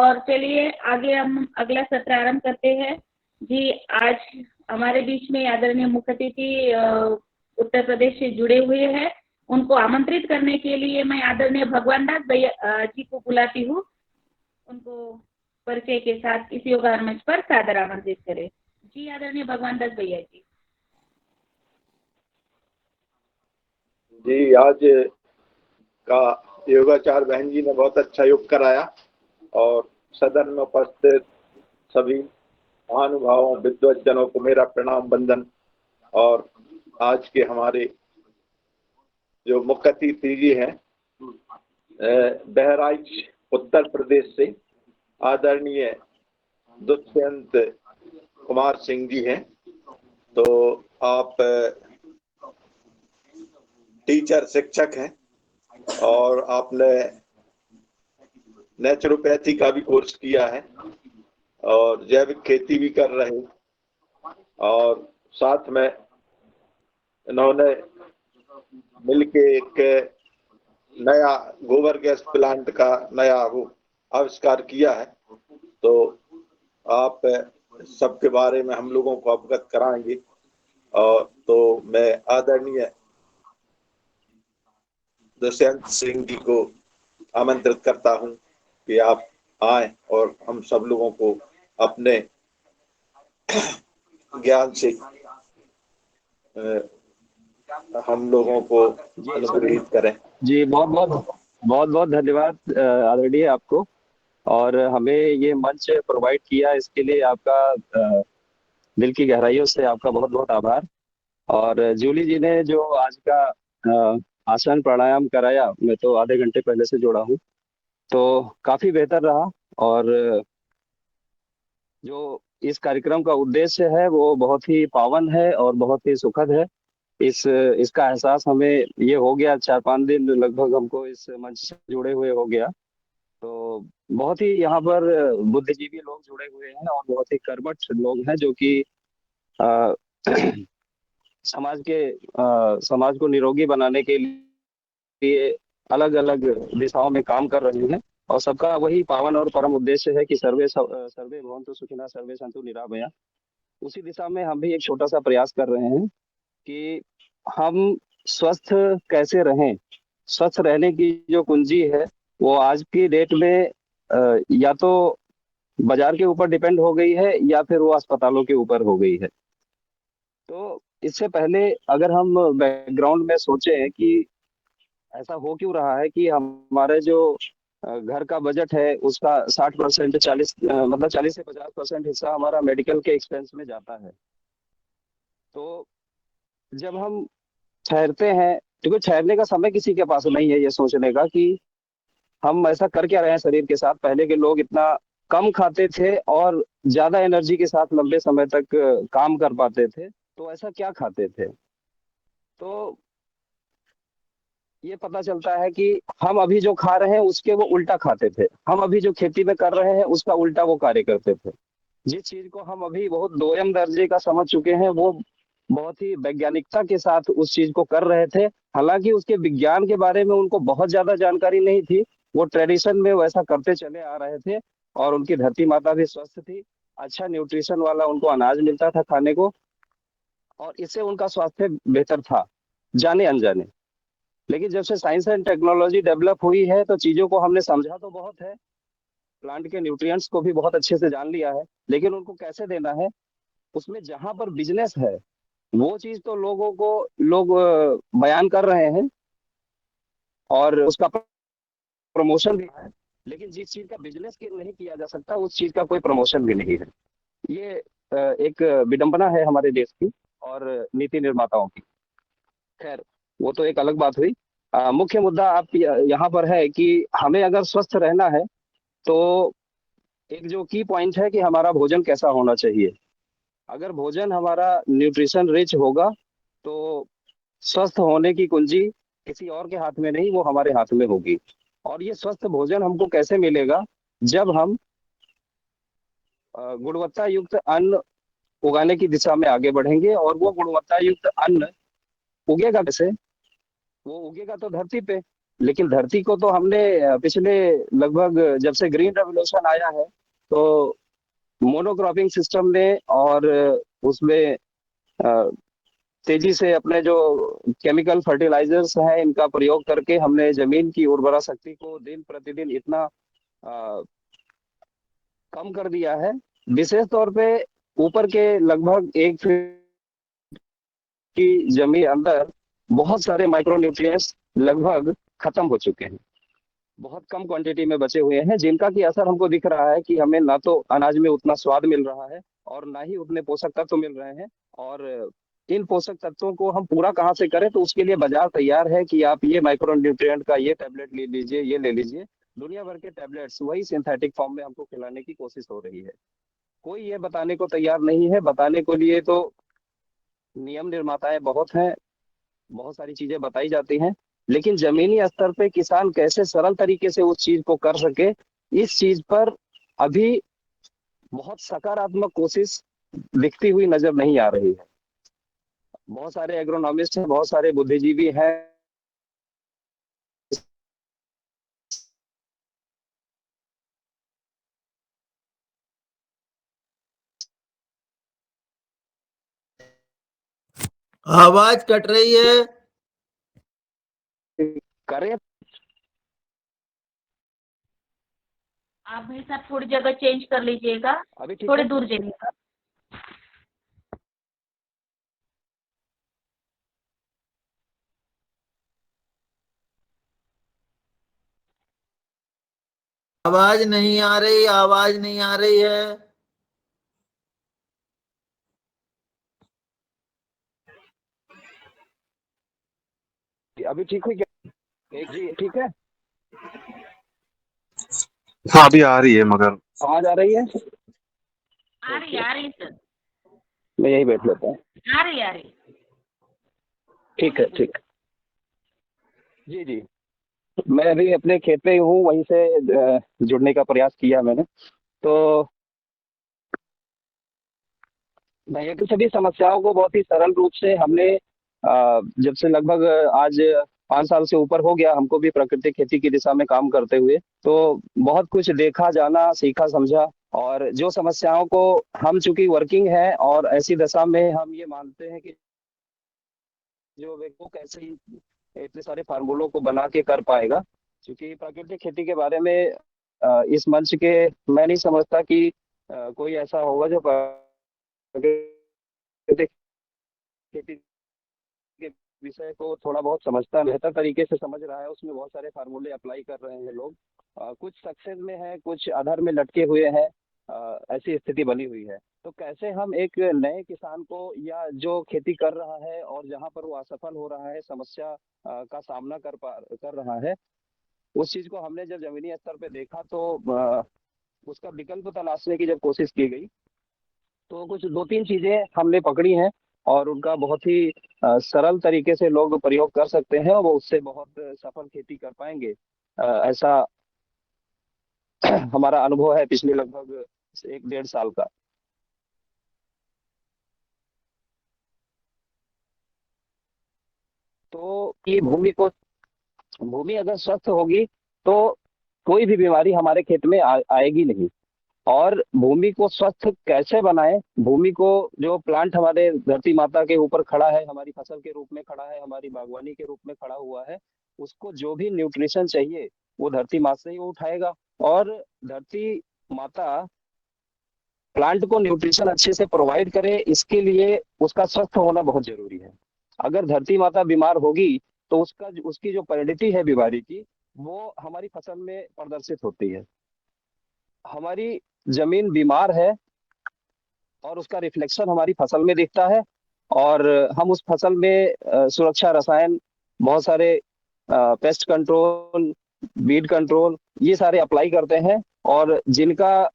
और चलिए आगे हम अगला सत्र आरंभ करते हैं। जी, आज हमारे बीच में आदरणीय मुख्य अतिथि उत्तर प्रदेश से जुड़े हुए हैं। उनको आमंत्रित करने के लिए मैं आदरणीय भगवान दास भैया जी को बुलाती हूँ। उनको परिचय के साथ इस योगासन मंच पर सादर आमंत्रित करें। जी, आदरणीय भगवान दास भैया जी। जी, आज का योगाचार्य बहन जी ने बहुत अच्छा योग कराया और सदन में उपस्थित सभी महानुभावों विद्वज्जनों को मेरा प्रणाम वंदन। और आज के हमारे जो मुख्य अतिथि जी हैं बहराइच उत्तर प्रदेश से आदरणीय दुष्यंत कुमार सिंह जी हैं। तो आप टीचर शिक्षक हैं और आपने नेचुरोपैथी का भी कोर्स किया है और जैविक खेती भी कर रहे हैं और साथ में इन्होंने मिलके एक नया गोबर गैस प्लांट का नया वो आविष्कार किया है। तो आप सबके बारे में हम लोगों को अवगत कराएंगे। और तो मैं आदरणीय दुष्यंत सिंह जी को आमंत्रित करता हूं कि आप आए और हम सब लोगों को अपने ज्ञान से हम लोगों को अनुग्रहित करें। जी, बहुत धन्यवाद आदरणीय आपको, और हमें ये मंच प्रोवाइड किया इसके लिए आपका दिल की गहराइयों से आपका बहुत बहुत आभार। और जूली जी ने जो आज का आसन प्राणायाम कराया, मैं तो आधे घंटे पहले से जुड़ा हूँ, तो काफी बेहतर रहा। और जो इस कार्यक्रम का उद्देश्य है वो बहुत ही पावन है और बहुत ही सुखद है। इसका एहसास हमें ये हो गया, 4-5 दिन लगभग हमको इस मंच से जुड़े हुए हो गया। तो बहुत ही यहाँ पर बुद्धिजीवी लोग जुड़े हुए हैं और बहुत ही कर्मठ लोग हैं जो कि अ, समाज को निरोगी बनाने के लिए अलग अलग दिशाओं में काम कर रहे हैं। और सबका वही पावन और परम उद्देश्य है कि सर्वे भवन्तु सुखिनः सर्वे सन्तु निरामया। उसी दिशा में हम भी एक छोटा सा प्रयास कर रहे हैं कि हम स्वस्थ कैसे रहें। स्वस्थ रहने की जो कुंजी है वो आज की डेट में या तो बाजार के ऊपर डिपेंड हो गई है या फिर वो अस्पतालों के ऊपर हो गई है। तो इससे पहले अगर हम बैकग्राउंड में सोचें कि ऐसा हो क्यों रहा है कि हमारे जो घर का बजट है उसका 60% 40 से 50% हिस्सा हमारा मेडिकल के एक्सपेंस में जाता है। तो जब हम ठहरते हैं, क्योंकि ठहरने का समय किसी के पास नहीं है ये सोचने का कि हम ऐसा कर क्या रहे हैं शरीर के साथ। पहले के लोग इतना कम खाते थे और ज्यादा एनर्जी के साथ लंबे समय तक काम कर पाते थे। तो ऐसा क्या खाते थे? तो ये पता चलता है कि हम अभी जो खा रहे हैं उसके वो उल्टा खाते थे। हम अभी जो खेती में कर रहे हैं उसका उल्टा वो कार्य करते थे। जिस चीज को हम अभी बहुत दोयम दर्जे का समझ चुके हैं वो बहुत ही वैज्ञानिकता के साथ उस चीज को कर रहे थे। हालांकि उसके विज्ञान के बारे में उनको बहुत ज्यादा जानकारी नहीं थी। वो ट्रेडिशन में वैसा करते चले आ रहे थे और उनकी धरती माता भी स्वस्थ थी। अच्छा न्यूट्रिशन वाला उनको अनाज मिलता था खाने को और इससे उनका स्वास्थ्य बेहतर था, जाने अनजाने। लेकिन जब से साइंस एंड टेक्नोलॉजी डेवलप हुई है तो चीजों को हमने समझा तो बहुत है, प्लांट के न्यूट्रिएंट्स को भी बहुत अच्छे से जान लिया है, लेकिन उनको कैसे देना है उसमें जहां पर बिजनेस है वो चीज तो लोग बयान कर रहे हैं और उसका प्रमोशन भी है। लेकिन जिस चीज का बिजनेस नहीं किया जा सकता उस चीज का कोई प्रमोशन भी नहीं है। ये एक विडंबना है हमारे देश की और नीति निर्माताओं की। खैर, वो तो एक अलग बात हुई। मुख्य मुद्दा आप यहाँ पर है कि हमें अगर स्वस्थ रहना है तो एक जो की पॉइंट है कि हमारा भोजन कैसा होना चाहिए। अगर भोजन हमारा न्यूट्रिशन रिच होगा तो स्वस्थ होने की कुंजी किसी और के हाथ में नहीं, वो हमारे हाथ में होगी। और ये स्वस्थ भोजन हमको कैसे मिलेगा? जब हम गुणवत्ता युक्त अन्न उगाने की दिशा में आगे बढ़ेंगे। और वो गुणवत्ता युक्त अन्न उगेगा कैसे? वो उगेगा तो धरती पे। लेकिन धरती को तो हमने पिछले लगभग जब से ग्रीन रेवोल्यूशन आया है तो मोनोक्रॉपिंग सिस्टम में और उसमें अ, तेजी से अपने जो केमिकल फर्टिलाइजर्स हैं इनका प्रयोग करके हमने जमीन की उर्वरा शक्ति को दिन प्रतिदिन इतना अ, कम कर दिया है। विशेष तौर पे ऊपर के लगभग 1 फीट की जमीन अंदर बहुत सारे माइक्रो न्यूट्रिएंट्स लगभग खत्म हो चुके हैं, बहुत कम क्वांटिटी में बचे हुए हैं, जिनका की असर हमको दिख रहा है कि हमें ना तो अनाज में उतना स्वाद मिल रहा है और ना ही उतने पोषक तत्व मिल रहे हैं। और इन पोषक तत्वों को हम पूरा कहाँ से करें, तो उसके लिए बाजार तैयार है कि आप ये माइक्रो न्यूट्रिएंट का ये टैबलेट ले लीजिए, ये ले लीजिए। दुनिया भर के टैबलेट्स वही सिंथेटिक फॉर्म में हमको खिलाने की कोशिश हो रही है। कोई ये बताने को तैयार नहीं है। बताने को लिए तो नियम निर्माताएं बहुत हैं, बहुत सारी चीजें बताई जाती हैं, लेकिन जमीनी स्तर पे किसान कैसे सरल तरीके से उस चीज को कर सके, इस चीज पर अभी बहुत सकारात्मक कोशिश दिखती हुई नजर नहीं आ रही है। बहुत सारे एग्रोनॉमिस्ट हैं, बहुत सारे बुद्धिजीवी हैं। आवाज कट रही है। करें। आप भाई साहब थोड़ी जगह चेंज कर लीजिएगा, अभी ठीक थोड़े है? दूर जाइएगा। आवाज नहीं आ रही, आवाज नहीं आ रही है। अभी ठीक हुई क्या? एक जी ठीक है। हाँ अभी आ रही है मगर आवाज आ रही है? आ रही सर, मैं यही बैठ लेता हूँ। आ रही। ठीक है, ठीक। जी जी, मैं अभी अपने खेत पे ही हूँ, वहीं से जुड़ने का प्रयास किया मैंने। तो भैया की सभी समस्याओं को बहुत ही सरल रूप से हमने जब से लगभग आज 5 साल से ऊपर हो गया हमको भी प्राकृतिक खेती की दिशा में काम करते हुए, तो बहुत कुछ देखा, जाना, सीखा, समझा। और जो समस्याओं को हम चूंकि वर्किंग है और ऐसी दशा में हम ये मानते हैं कि जो व्यक्ति को कैसे ही इतने सारे फार्मूलों को बना के कर पाएगा। क्योंकि प्राकृतिक खेती के बारे में इस मंच के मैं नहीं समझता कि कोई ऐसा होगा जो प्राकृतिक खेती के विषय को थोड़ा बहुत समझता, बेहतर तरीके से समझ रहा है। उसमें बहुत सारे फार्मूले अप्लाई कर रहे हैं लोग। कुछ सक्सेस में है, कुछ अधर में लटके हुए हैं। ऐसी स्थिति बनी हुई है। तो कैसे हम एक नए किसान को या जो खेती कर रहा है और जहां पर वो असफल हो रहा है, समस्या का सामना कर रहा है, उस चीज को हमने जब जमीनी स्तर पे देखा तो उसका विकल्प तलाशने की जब कोशिश की गई तो कुछ 2-3 चीजें हमने पकड़ी हैं और उनका बहुत ही सरल तरीके से लोग प्रयोग कर सकते हैं और वो उससे बहुत सफल खेती कर पाएंगे। ऐसा हमारा अनुभव है पिछले लगभग 1-1.5 साल का। तो ये भूमि अगर स्वस्थ होगी तो कोई भी बीमारी हमारे खेत में आएगी नहीं। और भूमि को स्वस्थ कैसे बनाएं, भूमि को, जो प्लांट हमारे धरती माता के ऊपर खड़ा है, हमारी फसल के रूप में खड़ा है, हमारी बागवानी के रूप में खड़ा हुआ है, उसको जो भी न्यूट्रिशन चाहिए वो धरती माता से ही वो उठाएगा। और धरती माता प्लांट को न्यूट्रिशन अच्छे से प्रोवाइड करे, इसके लिए उसका स्वस्थ होना बहुत जरूरी है। अगर धरती माता बीमार होगी तो उसकी जो परिणति है बीमारी की, वो हमारी फसल में प्रदर्शित होती है। हमारी जमीन बीमार है और उसका रिफ्लेक्शन हमारी फसल में दिखता है। और हम उस फसल में सुरक्षा रसायन, बहुत सारे पेस्ट कंट्रोल, बीड कंट्रोल, ये सारे अप्लाई करते हैं और जिनका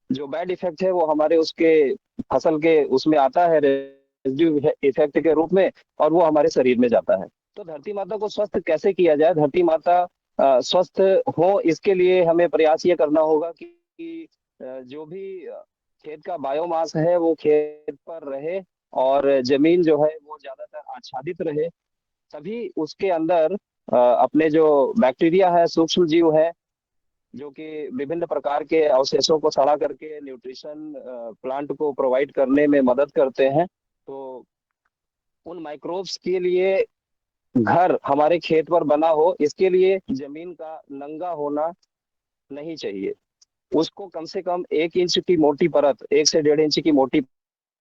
जो बैड इफेक्ट है वो हमारे उसके फसल के उसमें आता है रेजिड्यू इफेक्ट के रूप में, और वो हमारे शरीर में जाता है। तो धरती माता को स्वस्थ कैसे किया जाए, धरती माता स्वस्थ हो, इसके लिए हमें प्रयास ये करना होगा कि जो भी खेत का बायोमास है वो खेत पर रहे और जमीन जो है वो ज्यादातर आच्छादित रहे, तभी उसके अंदर अपने जो बैक्टीरिया है, सूक्ष्म जीव है, जो कि विभिन्न प्रकार के अवशेषों को सड़ा करके न्यूट्रिशन प्लांट को प्रोवाइड करने में मदद करते हैं। तो उन माइक्रोब्स के लिए घर हमारे खेत पर बना हो, इसके लिए जमीन का नंगा होना नहीं चाहिए। उसको कम से कम 1 इंच की मोटी परत, 1 से 1.5 इंच की मोटी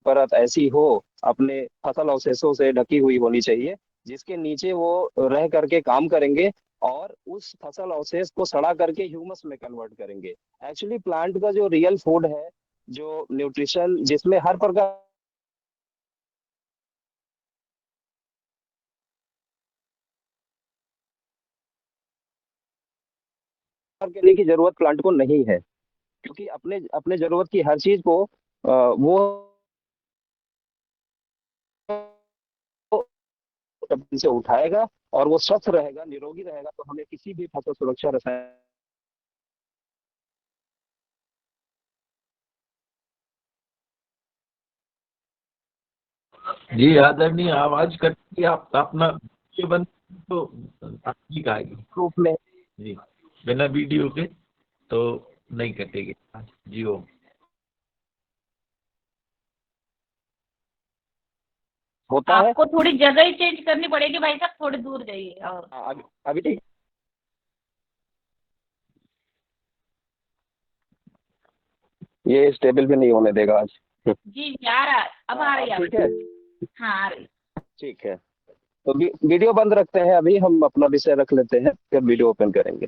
परत ऐसी हो, अपने फसल अवशेषों से ढकी हुई होनी चाहिए, जिसके नीचे वो रह करके काम करेंगे और उस फसल अवशेष को सड़ा करके ह्यूमस में कन्वर्ट करेंगे। एक्चुअली प्लांट का जो रियल फूड है, जो न्यूट्रिशन जिसमें हर प्रकार करने की जरूरत प्लांट को नहीं है, क्योंकि अपने अपने जरूरत की हर चीज को वो जमीन से उठाएगा और वो स्वस्थ रहेगा, निरोगी रहेगा, तो हमें किसी भी फसल सुरक्षा रसायन जी आदरणीय, आवाज कटती है, आप अपना ये बंद तो ठीक आएगी रूप में जी, बिना वीडियो के तो नहीं कटेगी जी। ओ होता है। आपको थोड़ी जगह ही चेंज करनी पड़ेगी भाई साहब, थोड़ी दूर जाइए। और अभी ठीक, ये स्टेबल भी नहीं होने देगा आज। जी आ रहा है, अब आ रही है। ठीक है, हाँ आ रही। ठीक है। तो वीडियो बंद रखते हैं, अभी हम अपना विषय रख लेते हैं, फिर वीडियो ओपन करेंगे।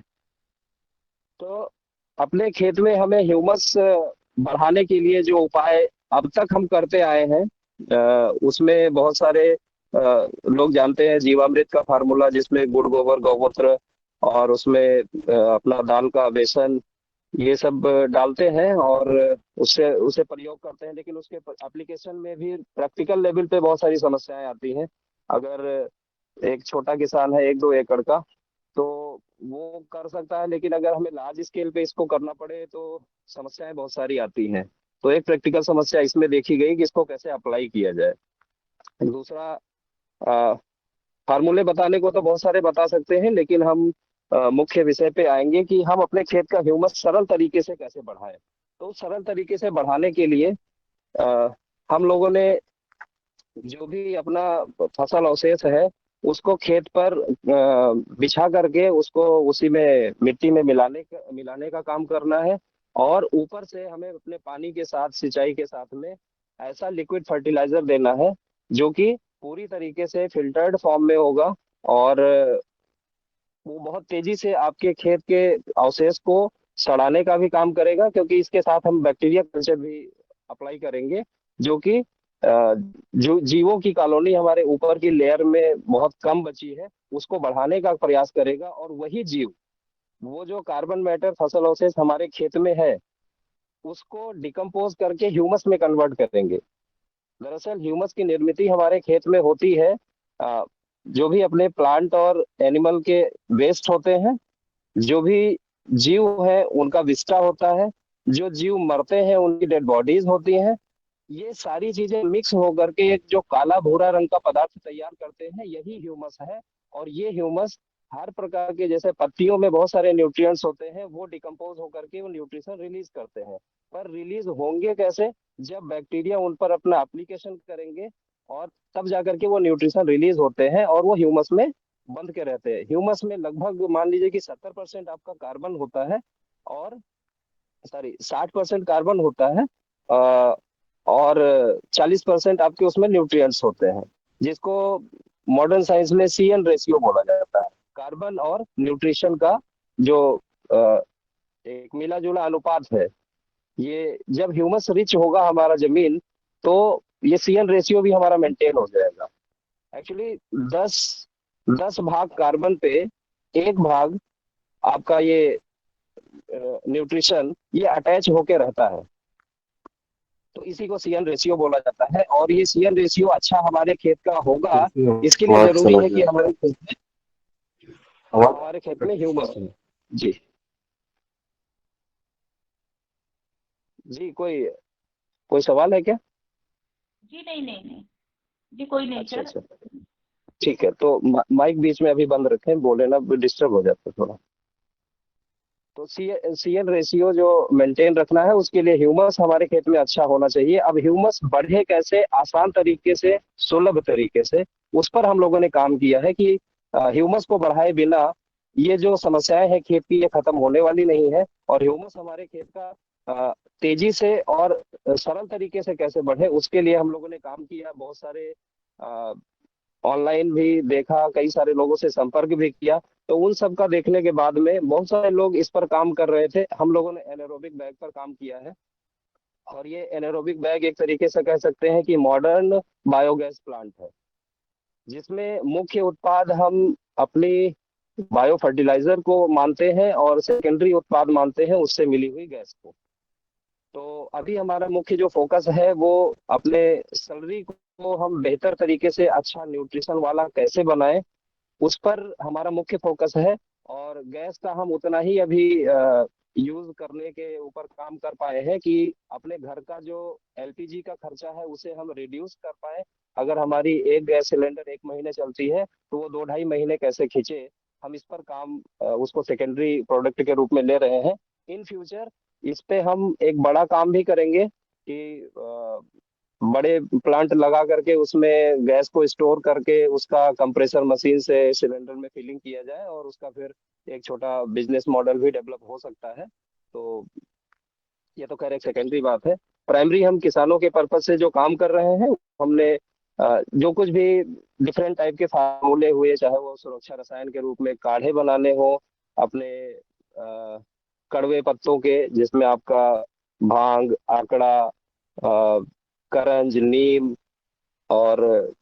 तो अपने खेत में हमें ह्यूमस बढ़ाने के लिए जो उपाय अब तक हम करते आए हैं, उसमें बहुत सारे लोग जानते हैं जीवामृत का फार्मूला, जिसमें गुड़, गोबर, गौमूत्र और उसमें अपना दाल का बेसन, ये सब डालते हैं और उससे उसे प्रयोग करते हैं। लेकिन उसके एप्लीकेशन में भी प्रैक्टिकल लेवल पे बहुत सारी समस्याएं आती हैं। अगर एक छोटा किसान है 1-2 एकड़ का, तो वो कर सकता है, लेकिन अगर हमें लार्ज स्केल पे इसको करना पड़े तो समस्याएं बहुत सारी आती हैं। तो एक प्रैक्टिकल समस्या इसमें देखी गई कि इसको कैसे अप्लाई किया जाए। दूसरा, फार्मूले बताने को तो बहुत सारे बता सकते हैं, लेकिन हम मुख्य विषय पे आएंगे कि हम अपने खेत का ह्यूमस सरल तरीके से कैसे बढ़ाएं। तो सरल तरीके से बढ़ाने के लिए अ, हम लोगों ने जो भी अपना फसल अवशेष है, उसको खेत पर बिछा करके उसको उसी में मिट्टी में मिलाने का काम करना है। और ऊपर से हमें अपने पानी के साथ, सिंचाई के साथ में ऐसा लिक्विड फर्टिलाइजर देना है, जो कि पूरी तरीके से फिल्टर्ड फॉर्म में होगा और वो बहुत तेजी से आपके खेत के अवशेष को सड़ाने का भी काम करेगा, क्योंकि इसके साथ हम बैक्टीरिया कल्चर भी अप्लाई करेंगे, जो कि जो जीवों की कॉलोनी हमारे ऊपर की लेयर में बहुत कम बची है, उसको बढ़ाने का प्रयास करेगा। और वही जीव, वो जो कार्बन मैटर फसल अवशेष हमारे खेत में है, उसको डिकम्पोज करके ह्यूमस में कन्वर्ट करेंगे। दरअसल ह्यूमस की निर्मित हमारे खेत में होती है जो भी अपने प्लांट और एनिमल के वेस्ट होते हैं, जो भी जीव है उनका विष्टा होता है, जो जीव मरते हैं उनकी डेड बॉडीज होती हैं, ये सारी चीजें मिक्स होकर के एक जो काला भूरा रंग का पदार्थ तैयार करते हैं, यही ह्यूमस है। और ये ह्यूमस हर प्रकार के, जैसे पत्तियों में बहुत सारे न्यूट्रिएंट्स होते हैं, वो डिकम्पोज होकर के वो न्यूट्रिशन रिलीज करते हैं। पर रिलीज होंगे कैसे? जब बैक्टीरिया उन पर अपना एप्लीकेशन करेंगे, और तब जाकर के वो न्यूट्रिशन रिलीज होते हैं और वो ह्यूमस में बंध के रहते हैं। ह्यूमस में लगभग मान लीजिए कि 70% आपका कार्बन होता है, और सॉरी 60% कार्बन होता है, और 40% आपके उसमें न्यूट्रिएंट्स होते हैं, जिसको मॉडर्न साइंस में CN रेशियो बोला जाता है। कार्बन और न्यूट्रिशन का जो अ, एक मिला जुला अनुपात है, ये जब ह्यूमस रिच होगा हमारा जमीन, तो ये CN रेशियो भी हमारा मेंटेन हो जाएगा। एक्चुअली 10 भाग कार्बन पे 1 भाग आपका ये न्यूट्रिशन ये अटैच होके रहता है। तो इसी को CN रेशियो बोला जाता है। और ये CN रेशियो अच्छा हमारे खेत का होगा, इसके लिए बात जरूरी समझ है कि में हमारे खेत में ह्यूमस हो। जी जी, कोई कोई सवाल है क्या? जी नहीं नहीं नहीं जी, कोई नहीं अच्छा सर। अच्छा, ठीक है, तो माइक बीच में अभी बंद रखें, बोले ना, डिस्टर्ब हो जाता है थोड़ा। तो सीएल रेशियो जो मेंटेन रखना है, उसके लिए ह्यूमस हमारे खेत में अच्छा होना चाहिए। अब ह्यूमस बढ़े कैसे, आसान तरीके से, सुलभ तरीके से, उस पर हम लोगों ने काम किया है कि ह्यूमस को बढ़ाए बिना ये जो समस्याएं हैं खेत की, ये खत्म होने वाली नहीं है। और ह्यूमस हमारे खेत का तेजी से और सरल तरीके से कैसे बढ़े, उसके लिए हम लोगों ने काम किया। बहुत सारे ऑनलाइन भी देखा, कई सारे लोगों से संपर्क भी किया। तो उन सब का देखने के बाद में बहुत सारे लोग इस पर काम कर रहे थे। हम लोगों ने एनारोबिक बैग पर काम किया है। और ये एनारोबिक बैग एक तरीके से कह सकते हैं कि मॉडर्न बायोगैस प्लांट है, जिसमें मुख्य उत्पाद हम अपनी बायो फर्टिलाइजर को मानते हैं और सेकेंडरी उत्पाद मानते हैं उससे मिली हुई गैस को। तो अभी हमारा मुख्य जो फोकस है वो अपने सैलरी को हम बेहतर तरीके से अच्छा न्यूट्रिशन वाला कैसे बनाएं, उस पर हमारा मुख्य फोकस है। और गैस का हम उतना ही अभी यूज करने के ऊपर काम कर पाए हैं कि अपने घर का जो एलपीजी का खर्चा है उसे हम रिड्यूस कर पाए। अगर हमारी एक गैस सिलेंडर एक महीने चलती है तो वो 2-2.5 महीने कैसे खींचे, हम इस पर काम उसको सेकेंडरी प्रोडक्ट के रूप में ले रहे हैं। इन फ्यूचर इस पे हम एक बड़ा काम भी करेंगे कि बड़े प्लांट लगा करके उसमें गैस को स्टोर करके उसका कंप्रेसर मशीन से सिलेंडर में फिलिंग किया जाए, और उसका फिर एक छोटा बिजनेस मॉडल भी डेवलप हो सकता है। तो ये तो खैर एक सेकेंडरी बात है। प्राइमरी हम किसानों के पर्पज से जो काम कर रहे हैं, हमने जो कुछ भी डिफरेंट टाइप के फार्मूले हुए, चाहे वो सुरक्षा रसायन के रूप में काढ़े बनाने हो अपने कड़वे पत्तों के, जिसमें आपका भांग, आकड़ा, करंज, नीम, और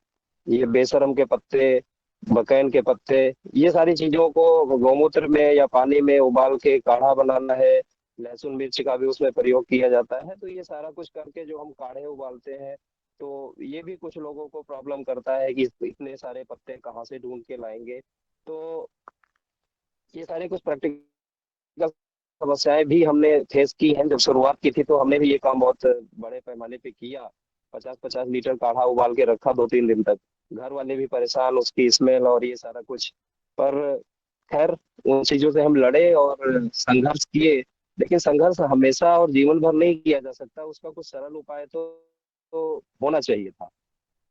ये बेशरम के पत्ते, बकैन के पत्ते, ये सारी चीजों को गौमूत्र में या पानी में उबाल के काढ़ा बनाना है। लहसुन मिर्च का भी उसमें प्रयोग किया जाता है। तो ये सारा कुछ करके जो हम काढ़े उबालते हैं, तो ये भी कुछ लोगों को प्रॉब्लम करता है कि इतने सारे पत्ते कहाँ से ढूंढ के लाएंगे। तो ये सारे कुछ प्रैक्टिकल समस्याएं भी हमने फेस की हैं। जब शुरुआत की थी तो हमने भी ये काम बहुत बड़े पैमाने पे किया। 50-50 लीटर काढ़ा उबाल के रखा 2-3 दिन तक। घर वाले भी परेशान, उसकी स्मेल और ये सारा कुछ। पर खैर, उन चीजों से हम लड़े और संघर्ष किए। लेकिन संघर्ष हमेशा और जीवन भर नहीं किया जा सकता, उसका कुछ सरल उपाय तो होना चाहिए था।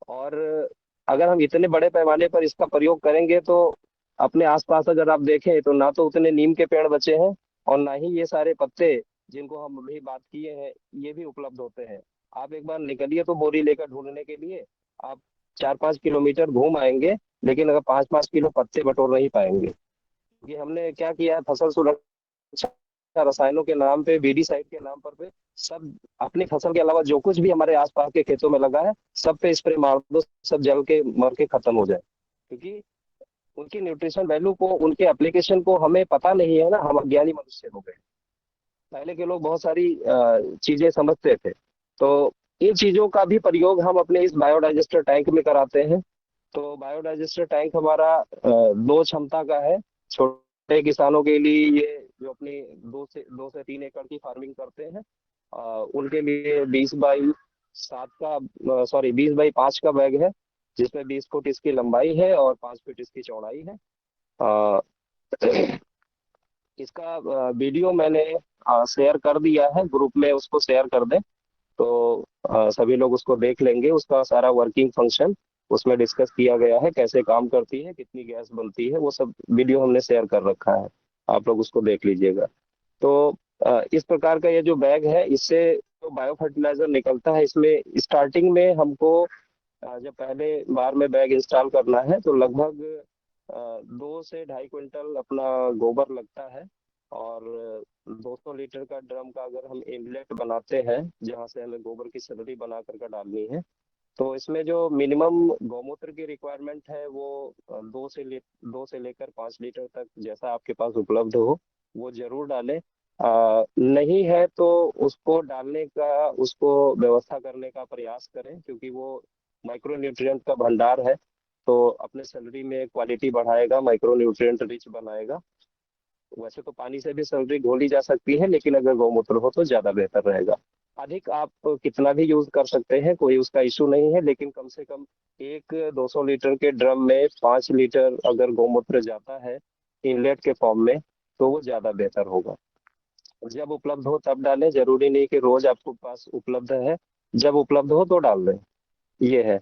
और अगर हम इतने बड़े पैमाने पर इसका प्रयोग करेंगे तो अपने आसपास अगर आप देखें तो ना तो उतने नीम के पेड़ बचे हैं, और ना ही ये सारे पत्ते जिनको हम अभी बात किए हैं ये भी उपलब्ध होते हैं। आप एक बार निकलिए तो बोरी लेकर ढूंढने के लिए, आप 4-5 किलोमीटर घूम आएंगे, लेकिन अगर 5-5 किलो पत्ते बटोर नहीं पाएंगे। क्योंकि हमने क्या किया है, फसल सुरक्षा रसायनों के नाम पे, बीडीसाइड के नाम पर पे, सब अपनी फसल के अलावा जो कुछ भी हमारे आसपास के खेतों में लगा है सब पे स्प्रे मार दो, सब जल के मर के खत्म हो जाए। क्योंकि उनकी न्यूट्रिशन वैल्यू को, उनके एप्लीकेशन को हमें पता नहीं है ना, हम अज्ञानी मनुष्य हो गए। पहले के लोग बहुत सारी चीजें समझते थे। तो इन चीजों का भी प्रयोग हम अपने इस बायोडाइजेस्टर टैंक में कराते हैं। तो बायोडाइजेस्टर टैंक हमारा 2 क्षमता का है। छोटे किसानों के लिए, ये जो अपनी 2 से 3 एकड़ की फार्मिंग करते हैं, उनके लिए 20x7 का, सॉरी 20x5 का बैग है, जिसमें 20 फुट इसकी लंबाई है और 5 फीट इसकी चौड़ाई है। अ, इसका वीडियो मैंने शेयर कर दिया है ग्रुप में, उसको शेयर कर दें तो सभी लोग उसको देख लेंगे। उसका सारा वर्किंग फंक्शन उसमें डिस्कस किया गया है, कैसे काम करती है, कितनी गैस बनती है, वो सब वीडियो हमने शेयर कर रखा है। आप लोग उसको देख लीजिएगा। तो इस प्रकार का ये जो बैग है, इससे जो बायो फर्टिलाइजर निकलता है, इसमें स्टार्टिंग में हमको जब पहले बार में बैग इंस्टॉल करना है तो लगभग 2 से 2.5 क्विंटल अपना गोबर लगता है। और 200 लीटर का ड्रम का अगर हम इनलेट बनाते हैं, जहाँ से हमें गोबर की स्लरी बना करके डालनी है, तो इसमें जो मिनिमम गौमूत्र की रिक्वायरमेंट है वो 2 से लेकर 5 लीटर तक, जैसा आपके पास उपलब्ध हो वो जरूर डालें। नहीं है तो उसको डालने का, उसको व्यवस्था करने का प्रयास करें, क्योंकि वो माइक्रो न्यूट्रिएंट का भंडार है। तो अपने सैलरी में क्वालिटी बढ़ाएगा, माइक्रो न्यूट्रिएंट रिच बनाएगा। वैसे तो पानी से भी सैलरी घोली जा सकती है, लेकिन अगर गौमूत्र हो तो ज्यादा बेहतर रहेगा। अधिक आप कितना भी यूज कर सकते हैं, कोई उसका इशू नहीं है, लेकिन कम से कम एक 200 लीटर के ड्रम में 5 लीटर अगर गौमूत्र जाता है इनलेट के फॉर्म में, तो वो ज्यादा बेहतर होगा। जब उपलब्ध हो तब डालें, जरूरी नहीं कि रोज आपको पास उपलब्ध है, जब उपलब्ध हो तो डाल दें। ये है।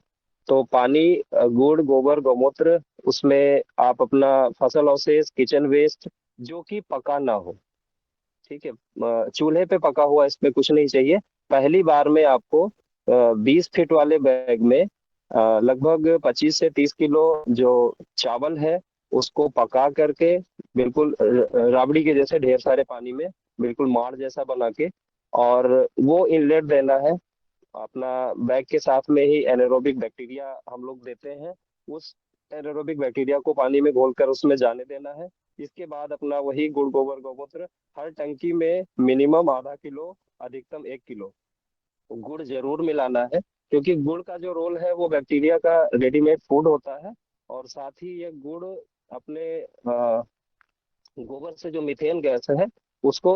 तो पानी, गुड़, गोबर, गौमूत्र, उसमें आप अपना फसल अवशेष, किचन वेस्ट, जो कि पका ना हो, ठीक है, चूल्हे पे पका हुआ इसमें कुछ नहीं चाहिए। पहली बार में आपको 20 फीट वाले बैग में लगभग 25 से 30 किलो जो चावल है उसको पका करके, बिल्कुल राबड़ी के जैसे ढेर सारे पानी में, बिल्कुल माड़ जैसा बना के, और वो इनलेट देना है। अपना बैग के साथ में ही एनारोबिक बैक्टीरिया हम लोग देते हैं, उस एनारोबिक बैक्टीरिया को पानी में घोलकर उसमें जाने देना है। इसके बाद अपना वही गुड़, गोबर, गौमूत्र, हर टंकी में मिनिमम आधा किलो, अधिकतम 1 किलो गुड़ जरूर मिलाना है, क्योंकि गुड़ का जो रोल है वो बैक्टीरिया का रेडीमेड फूड होता है। और साथ ही ये गुड़ अपने गोबर से जो मीथेन गैस है उसको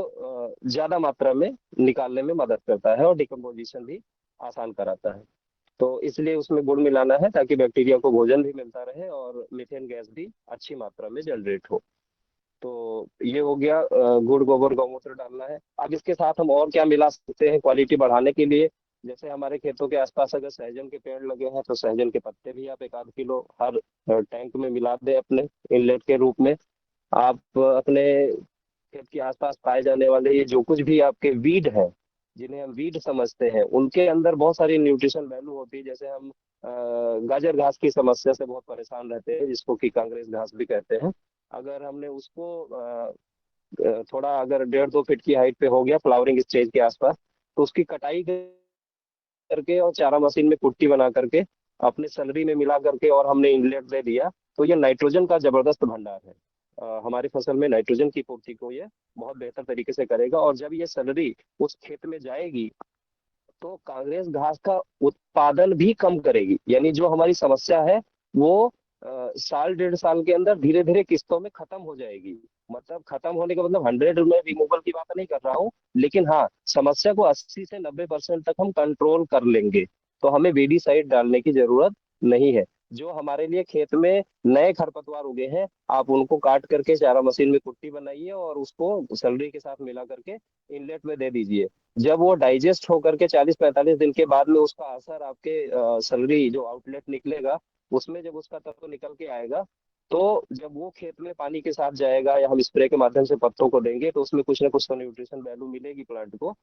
ज्यादा मात्रा में निकालने में मदद करता है और डिकम्पोजिशन भी आसान कराता है। तो इसलिए उसमें गुड़ मिलाना है ताकि बैक्टीरिया को भोजन भी मिलता रहे और मीथेन गैस भी अच्छी मात्रा में जनरेट हो। तो ये हो गया, गुड़, गोबर, गौमूत्र डालना है। अब इसके साथ हम और क्या मिला सकते हैं क्वालिटी बढ़ाने के लिए? जैसे हमारे खेतों के आसपास अगर सहजन के पेड़ लगे हैं तो सहजन के पत्ते भी आप 1 आध किलो हर टैंक में मिला दें अपने इनलेट के रूप में। आप अपने खेत के आसपास पाए जाने वाले ये जो कुछ भी आपके वीड है, जिन्हें हम वीड समझते हैं, उनके अंदर बहुत सारी न्यूट्रिशन वैल्यू होती है। जैसे हम गाजर घास की समस्या से बहुत परेशान रहते हैं, जिसको कि कांग्रेस घास भी कहते हैं। अगर हमने उसको थोड़ा अगर 1.5-2 फीट की हाइट पे हो गया फ्लावरिंग स्टेज के आसपास, तो उसकी कटाई करके और चारा मशीन में कुट्टी बना करके अपने सलरी में मिला करके और हमने इनलेट दे दिया, तो ये नाइट्रोजन का जबरदस्त भंडार है। हमारी फसल में नाइट्रोजन की पूर्ति को ये बहुत बेहतर तरीके से करेगा। और जब ये सलरी उस खेत में जाएगी तो कांग्रेस घास का उत्पादन भी कम करेगी। यानी जो हमारी समस्या है वो साल 1.5 साल के अंदर धीरे धीरे किस्तों में खत्म हो जाएगी। मतलब खत्म होने का मतलब 100 में रिमूवल की बात नहीं कर रहा हूँ, लेकिन हाँ, समस्या को 80 से 90% तक हम कंट्रोल कर लेंगे। तो हमें वीडीसाइड डालने की जरूरत नहीं है। जो हमारे लिए खेत में नए खरपतवार उगे हैं, आप उनको काट करके चारा मशीन में कुट्टी बनाइए और उसको सलरी के साथ मिला करके इनलेट में दे दीजिए। जब वो डाइजेस्ट होकर के 40-45 दिन के बाद में उसका असर आपके सलरी जो आउटलेट निकलेगा उसमें जब उसका तत्व निकल के आएगा, तो जब वो खेत में पानी के साथ जाएगा या हम स्प्रे के माध्यम से पत्तों को देंगे तो उसमें कुछ ना कुछ तो न्यूट्रिशन वैल्यू मिलेगी प्लांट को।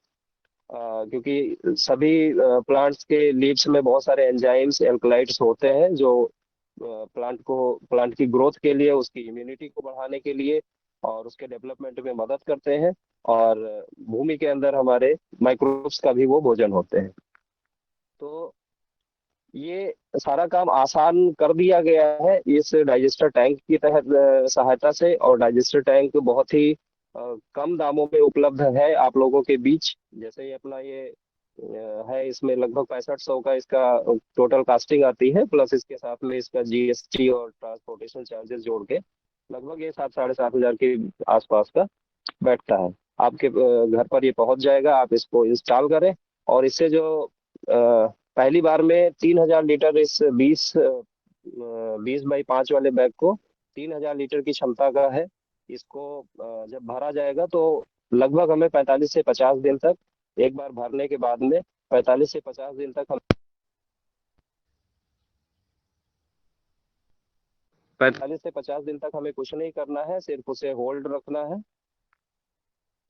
क्योंकि सभी प्लांट्स के लीव्स में बहुत सारे एंजाइम्स, एल्कलाइड्स होते हैं जो प्लांट की ग्रोथ के लिए, उसकी इम्यूनिटी को बढ़ाने के लिए और उसके डेवलपमेंट में मदद करते हैं। और भूमि के अंदर हमारे माइक्रोब्स का भी वो भोजन होते हैं। तो ये सारा काम आसान कर दिया गया है इस डाइजेस्टर टैंक की तहत सहायता से। और डाइजेस्टर टैंक बहुत ही कम दामों में उपलब्ध है आप लोगों के बीच। जैसे ही अपना ये है, इसमें लगभग 6500 का इसका टोटल कास्टिंग आती है, प्लस इसके साथ में इसका जीएसटी और ट्रांसपोर्टेशन चार्जेस जोड़ के लगभग ये 7-7.5 हजार के आसपास का बैठता है। आपके घर पर ये पहुंच जाएगा, आप इसको इंस्टॉल करें। और इससे जो पहली बार में 3000 लीटर इस 20 बाई 5 वाले बैग को 3000 लीटर की क्षमता का है। इसको जब भरा जाएगा तो लगभग हमें 45 से 50 दिन तक, एक बार भरने के बाद में 45 से 50 दिन तक हम 45 से 50 दिन तक हमें कुछ नहीं करना है, सिर्फ उसे होल्ड रखना है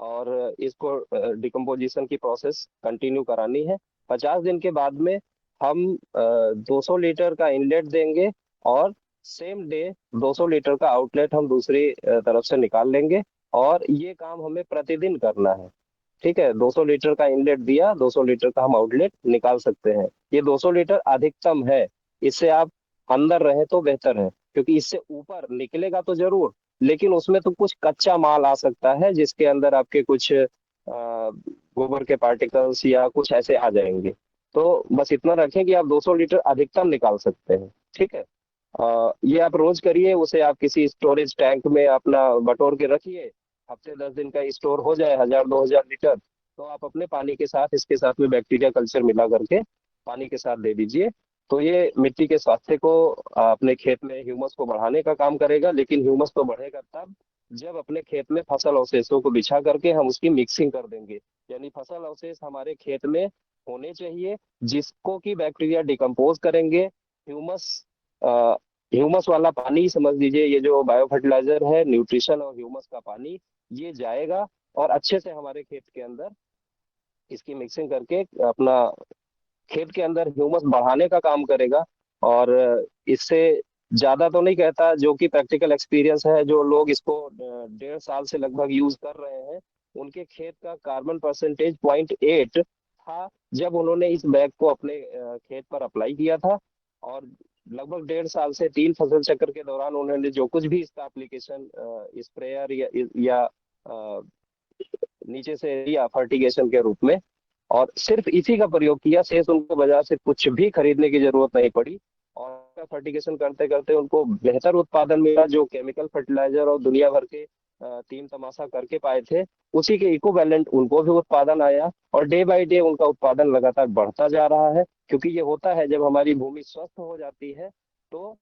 और इसको डिकम्पोजिशन की प्रोसेस कंटिन्यू करानी है। 50 दिन के बाद में हम 200 लीटर का इनलेट देंगे और सेम डे 200 लीटर का आउटलेट हम दूसरी तरफ से निकाल लेंगे। और ये काम हमें प्रतिदिन करना है। ठीक है, 200 लीटर का इनलेट दिया, 200 लीटर का हम आउटलेट निकाल सकते हैं। ये 200 लीटर अधिकतम है, इससे आप अंदर रहे तो बेहतर है, क्योंकि इससे ऊपर निकलेगा तो जरूर, लेकिन उसमें तो कुछ कच्चा माल आ सकता है जिसके अंदर आपके कुछ गोबर के पार्टिकल्स या कुछ ऐसे आ जाएंगे। तो बस इतना रखें कि आप 200 लीटर अधिकतम निकाल सकते हैं। ठीक है, ये आप रोज करिए, उसे आप किसी स्टोरेज टैंक में अपना बटोर के रखिए। हफ्ते 10 दिन का स्टोर हो जाए 1000-2000 लीटर, तो आप अपने पानी के साथ इसके साथ में बैक्टीरिया कल्चर मिला करके पानी के साथ दे दीजिए। तो ये मिट्टी के स्वास्थ्य को अपने खेत में ह्यूमस को बढ़ाने का काम करेगा। लेकिन ह्यूमस तो बढ़ेगा तब जब अपने खेत में फसल अवशेषों को बिछा करके हम उसकी मिक्सिंग कर देंगे। यानी फसल अवशेष हमारे खेत में होने चाहिए, जिसको कि बैक्टीरिया डिकम्पोज करेंगे। ह्यूमस ह्यूमस वाला पानी समझ लीजिए, ये जो बायो फर्टिलाइजर है, न्यूट्रिशन और ह्यूमस का पानी, ये जाएगा और अच्छे से हमारे खेत के अंदर इसकी मिक्सिंग करके अपना खेत के अंदर ह्यूमस बढ़ाने का काम करेगा। और इससे ज्यादा तो नहीं कहता, जो कि प्रैक्टिकल एक्सपीरियंस है, जो लोग इसको 1.5 साल से लगभग यूज कर रहे हैं, उनके खेत का कार्बन परसेंटेज 0.8 था जब उन्होंने इस बैग को अपने खेत पर अप्लाई किया था। और लगभग 1.5 साल से 3 फसल चक्र के दौरान उन्होंने जो कुछ भी इसका एप्लीकेशन स्प्रेयर या अ, नीचे से या फर्टिगेशन के रूप में, और सिर्फ इसी का प्रयोग किया, शेष उनको बाजार से कुछ भी खरीदने की जरूरत नहीं पड़ी। और फर्टिगेशन करते करते उनको बेहतर उत्पादन मिला, जो केमिकल फर्टिलाइजर और दुनिया भर के तीन तमाशा करके पाए थे, उसी के इक्विवेलेंट उनको भी उत्पादन आया। और डे बाय डे उनका उत्पादन लगातार बढ़ता जा रहा है। क्योंकि ये होता है, जब हमारी भूमि स्वस्थ हो जाती है तो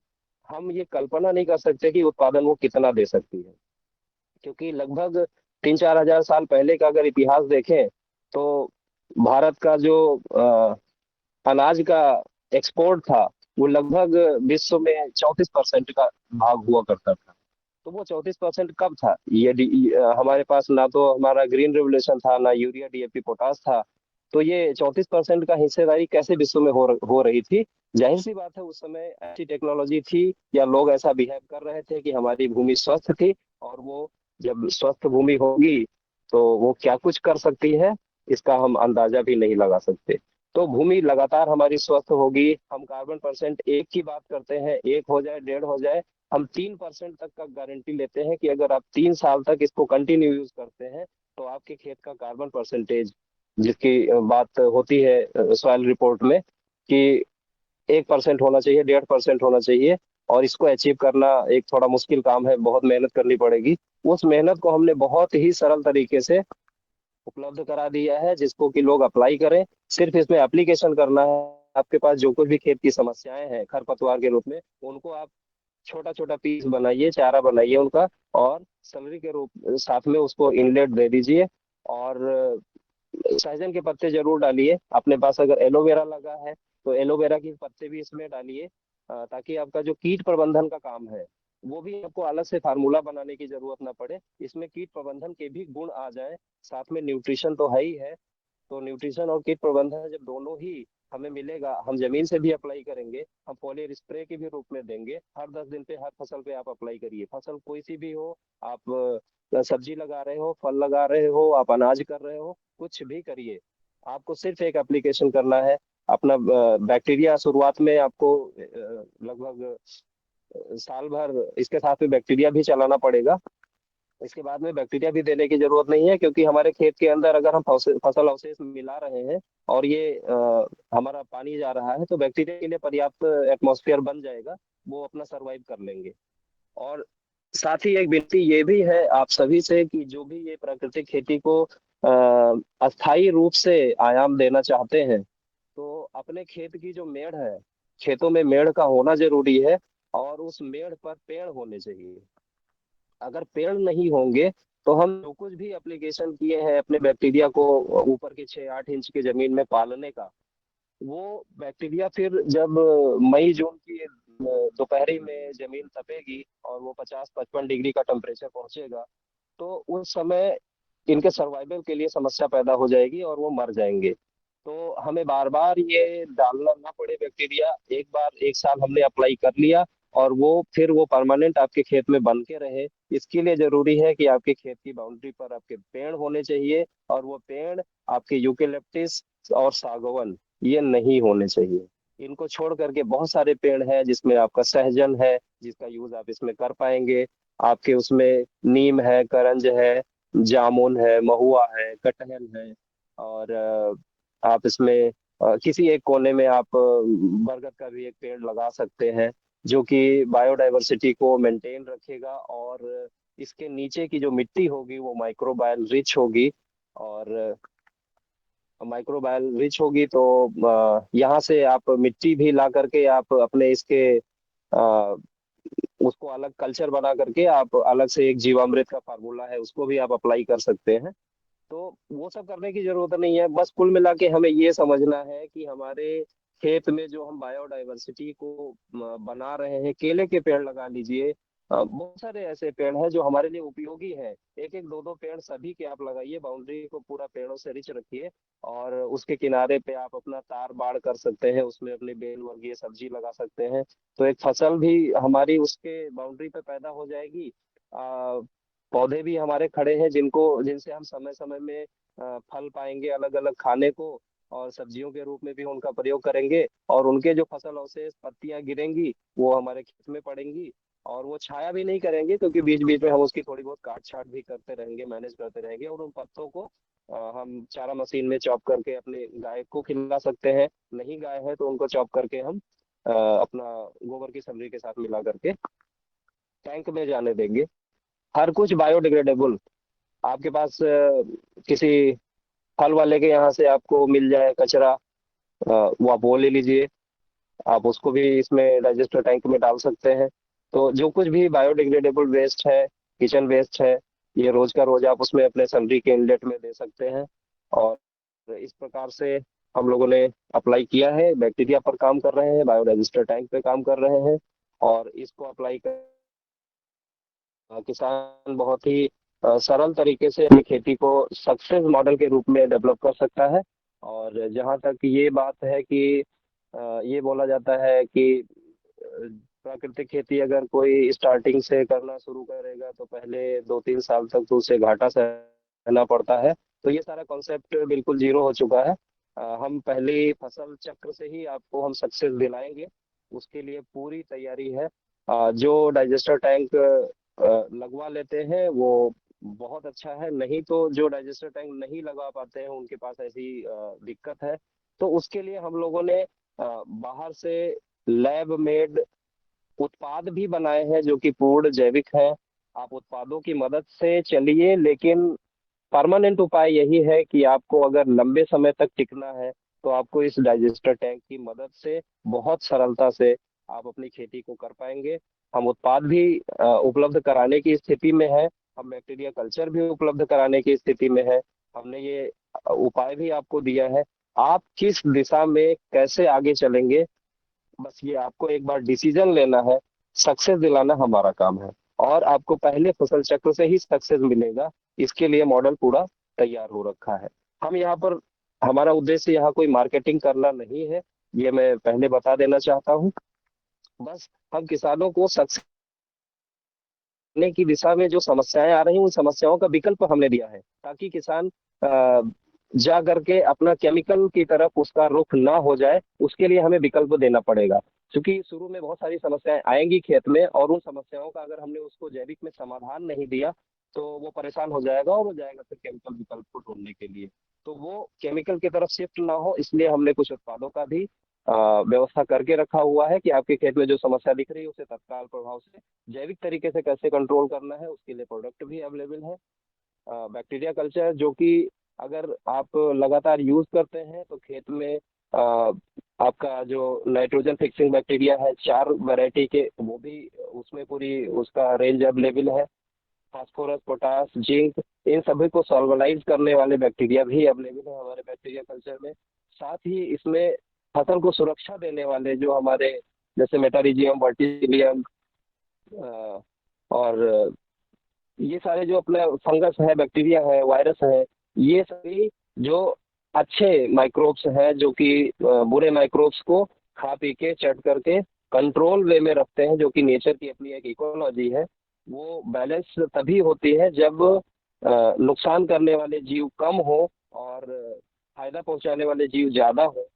हम ये कल्पना नहीं कर सकते कि उत्पादन वो कितना दे सकती है। क्योंकि लगभग 3-4 हजार साल पहले का अगर इतिहास देखें तो भारत का जो अनाज का एक्सपोर्ट था, वो लगभग विश्व में 34% का भाग हुआ करता था। तो वो 34% कब था? हमारे पास ना तो हमारा ग्रीन रेवोल्यूशन था, ना यूरिया डीएपी पोटास था। तो ये 34% का हिस्सेदारी कैसे विश्व में हो रही थी? जाहिर सी बात है, उस समय ऐसी टेक्नोलॉजी थी या लोग ऐसा बिहेव कर रहे थे कि हमारी भूमि स्वस्थ थी। और वो जब स्वस्थ भूमि होगी तो वो क्या कुछ कर सकती है, इसका हम अंदाजा भी नहीं लगा सकते। तो भूमि लगातार हमारी स्वस्थ होगी। हम कार्बन परसेंट 1 की बात करते हैं, 1 हो जाए, 1.5 हो जाए, हम 3% तक का गारंटी लेते हैं कि अगर आप 3 साल तक इसको कंटिन्यू यूज करते हैं तो आपके खेत का कार्बन परसेंटेज, जिसकी बात होती है सॉइल रिपोर्ट में, कि 1% होना चाहिए, 1.5% होना चाहिए। और इसको अचीव करना एक थोड़ा मुश्किल काम है, बहुत मेहनत करनी पड़ेगी। उस मेहनत को हमने बहुत ही सरल तरीके से उपलब्ध करा दिया है, जिसको कि लोग अप्लाई करें। सिर्फ इसमें एप्लीकेशन करना है। आपके पास जो कुछ भी खेत की समस्याएं हैं खरपतवार के रूप में, उनको आप छोटा छोटा पीस बनाइए, चारा बनाइए उनका, और सलरी के रूप साथ में उसको इनलेट दे दीजिए। और सहजन के पत्ते जरूर डालिए। अपने पास अगर एलोवेरा लगा है तो एलोवेरा के पत्ते भी इसमें डालिए, ताकि आपका जो कीट प्रबंधन का काम है वो भी आपको अलग से फार्मूला बनाने की जरूरत ना पड़े। इसमें कीट प्रबंधन के भी गुण आ जाए। साथ में न्यूट्रिशन तो है ही है। तो न्यूट्रिशन और कीट प्रबंधन जब दोनों ही हमें मिलेगा, हम जमीन से भी अप्लाई करेंगे, हम फॉलियर स्प्रे के भी रूप में देंगे। हर 10 दिन पे हर फसल पे आप अप्लाई करिए। फसल कोई सी भी हो, आप सब्जी लगा रहे हो, फल लगा रहे हो, आप अनाज कर रहे हो, कुछ भी करिए, आपको सिर्फ एक एप्लीकेशन करना है अपना। बैक्टीरिया शुरुआत में आपको लगभग साल भर इसके साथ में बैक्टीरिया भी चलाना पड़ेगा। इसके बाद में बैक्टीरिया भी देने की जरूरत नहीं है, क्योंकि हमारे खेत के अंदर अगर हम फसल अवशेष मिला रहे हैं और ये हमारा पानी जा रहा है, तो बैक्टीरिया के लिए पर्याप्त एटमॉस्फेयर बन जाएगा, वो अपना सरवाइव कर लेंगे। और साथ ही एक विनती ये भी है आप सभी से कि जो भी ये प्राकृतिक खेती को अस्थायी रूप से आयाम देना चाहते हैं, तो अपने खेत की जो मेड़ है, खेतों में मेड़ का होना जरूरी है। और उस मेड़ पर पेड़ होने चाहिए। अगर पेड़ नहीं होंगे तो हम जो कुछ भी एप्लीकेशन किए हैं अपने बैक्टीरिया को ऊपर के 6-8 इंच की जमीन में पालने का, वो बैक्टीरिया फिर जब मई जून की दोपहरी में जमीन तपेगी और वो 50-55 डिग्री का टेम्परेचर पहुंचेगा, तो उस समय इनके सर्वाइवल के लिए समस्या पैदा हो जाएगी और वो मर जाएंगे। तो हमें बार बार ये डालना ना पड़े बैक्टीरिया। एक बार 1 साल हमने अप्लाई कर लिया और वो फिर वो परमानेंट आपके खेत में बन के रहे, इसके लिए जरूरी है कि आपके खेत की बाउंड्री पर आपके पेड़ होने चाहिए। और वो पेड़ आपके यूकेलिप्टिस और सागवन ये नहीं होने चाहिए। इनको छोड़ करके बहुत सारे पेड़ हैं, जिसमें आपका सहजन है, जिसका यूज आप इसमें कर पाएंगे। आपके उसमें नीम है, करंज है, जामुन है, महुआ है, कटहल है। और आप इसमें किसी एक कोने में आप बरगद का भी एक पेड़ लगा सकते हैं, जो कि बायोडायवर्सिटी को मेंटेन रखेगा। और इसके नीचे की जो मिट्टी होगी वो माइक्रोबायल रिच होगी। और माइक्रोबायल रिच होगी, तो यहाँ से आप मिट्टी भी ला करके आप अपने इसके अ, उसको अलग कल्चर बना करके आप अलग से एक जीवामृत का फार्मूला है उसको भी आप अप्लाई कर सकते हैं। तो वो सब करने की जरूरत नहीं है। बस कुल मिला के हमें ये समझना है कि हमारे खेत में जो हम बायोडायवर्सिटी को बना रहे हैं, केले के पेड़ लगा लीजिए, बहुत सारे ऐसे पेड़ हैं जो हमारे लिए उपयोगी है। एक एक दो दो पेड़ सभी के आप लगाइए, बाउंड्री को पूरा पेड़ों से रिच रखिए, और उसके किनारे पे आप अपना तार बाड़ कर सकते हैं, उसमें अपनी बेल वर्गीय सब्जी लगा सकते हैं। तो एक फसल भी हमारी उसके बाउंड्री पे पैदा हो जाएगी। पौधे भी हमारे खड़े हैं जिनसे हम समय समय में फल पाएंगे अलग अलग खाने को, और सब्जियों के रूप में भी उनका प्रयोग करेंगे, और उनके जो फसल अवशेष पत्तियां गिरेंगी वो हमारे खेत में पड़ेंगी, और वो छाया भी नहीं करेंगे, क्योंकि बीच बीच में हम उसकी थोड़ी बहुत काट छाट भी करते रहेंगे, मैनेज करते रहेंगे, और उन पत्तों को हम चारा मशीन में चॉप करके अपने गाय को खिला सकते हैं। नहीं गाय है तो उनको चॉप करके हम अपना गोबर की सब्जी के साथ मिला करके टैंक में जाने देंगे। हर कुछ बायोडिग्रेडेबल। आपके पास किसी फल वाले के यहाँ से आपको मिल जाए कचरा, वो आप वो ले लीजिए, आप उसको भी इसमें डाइजेस्टर टैंक में डाल सकते हैं। तो जो कुछ भी बायोडिग्रेडेबल वेस्ट है, किचन वेस्ट है, ये रोज का रोज आप उसमें अपने सब्जी के इनलेट में दे सकते हैं। और इस प्रकार से हम लोगों ने अप्लाई किया है, बैक्टीरिया पर काम कर रहे हैं, बायोडाइजेस्टर टैंक पे काम कर रहे हैं, और इसको अप्लाई कर किसान बहुत ही सरल तरीके से अपनी खेती को सक्सेस मॉडल के रूप में डेवलप कर सकता है। और जहाँ तक ये बात है कि ये बोला जाता है कि प्राकृतिक खेती अगर कोई स्टार्टिंग से करना शुरू करेगा तो पहले 2-3 साल तक तो उसे घाटा सहना पड़ता है। तो ये सारा कॉन्सेप्ट बिल्कुल जीरो हो चुका है। हम पहली फसल चक्र से ही आपको हम सक्सेस दिलाएंगे, उसके लिए पूरी तैयारी है। जो डाइजेस्टर टैंक लगवा लेते हैं वो बहुत अच्छा है, नहीं तो जो डाइजेस्टर टैंक नहीं लगा पाते हैं उनके पास ऐसी दिक्कत है। तो उसके लिए हम लोगों ने बाहर से लैब मेड उत्पाद भी बनाए हैं जो कि पूर्ण जैविक है। आप उत्पादों की मदद से चलिए, लेकिन परमानेंट उपाय यही है कि आपको अगर लंबे समय तक टिकना है तो आपको इस डाइजेस्टर टैंक की मदद से बहुत सरलता से आप अपनी खेती को कर पाएंगे। हम उत्पाद भी उपलब्ध कराने की स्थिति में है, हम बैक्टीरिया कल्चर भी उपलब्ध कराने की स्थिति में है। हमने ये उपाय भी आपको दिया है। आप किस दिशा में कैसे आगे चलेंगे, बस ये आपको एक बार डिसीजन लेना है, सक्सेस दिलाना हमारा काम है, और आपको पहले फसल चक्र से ही सक्सेस मिलेगा। इसके लिए मॉडल पूरा तैयार हो रखा है। हम यहाँ पर, हमारा उद्देश्य यहाँ कोई मार्केटिंग करना नहीं है, ये मैं पहले बता देना चाहता हूँ। बस हम किसानों को सक्सेस करने की दिशा में जो समस्याएं आ रही हैं उन समस्याओं का विकल्प हमने दिया है, ताकि किसान जा करके अपना केमिकल की तरफ उसका रुख ना हो जाए, उसके लिए हमें विकल्प देना पड़ेगा। क्योंकि शुरू में बहुत सारी समस्याएं आएंगी खेत में, और उन समस्याओं का अगर हमने उसको जैविक में समाधान नहीं दिया तो वो परेशान हो जाएगा और वो जाएगा फिर केमिकल विकल्प को ढूंढने के लिए। तो वो केमिकल की तरफ शिफ्ट ना हो, इसलिए हमने कुछ उत्पादों का भी व्यवस्था करके रखा हुआ है कि आपके खेत में जो समस्या दिख रही है उसे तत्काल प्रभाव से जैविक तरीके से कैसे कंट्रोल करना है, उसके लिए प्रोडक्ट भी अवेलेबल है। बैक्टीरिया कल्चर जो कि अगर आप लगातार यूज करते हैं तो खेत में आपका जो नाइट्रोजन फिक्सिंग बैक्टीरिया है 4 वैरायटी के, वो भी उसमें पूरी उसका रेंज अवेलेबल है। फास्फोरस, पोटास, जिंक, इन सभी को सॉल्वलाइज करने वाले बैक्टीरिया भी अवेलेबल है हमारे बैक्टीरिया कल्चर में। साथ ही इसमें फसल को सुरक्षा देने वाले जो हमारे जैसे मेटारिजियम, वर्टिसिलियम और ये सारे जो अपने फंगस है, बैक्टीरिया है, वायरस है, ये सभी जो अच्छे माइक्रोब्स हैं जो कि बुरे माइक्रोब्स को खा पी के चट करके कंट्रोल वे में रखते हैं, जो कि नेचर की अपनी एक इकोलॉजी है। वो बैलेंस तभी होती है जब नुकसान करने वाले जीव कम हो और फायदा पहुंचाने वाले जीव ज्यादा हो।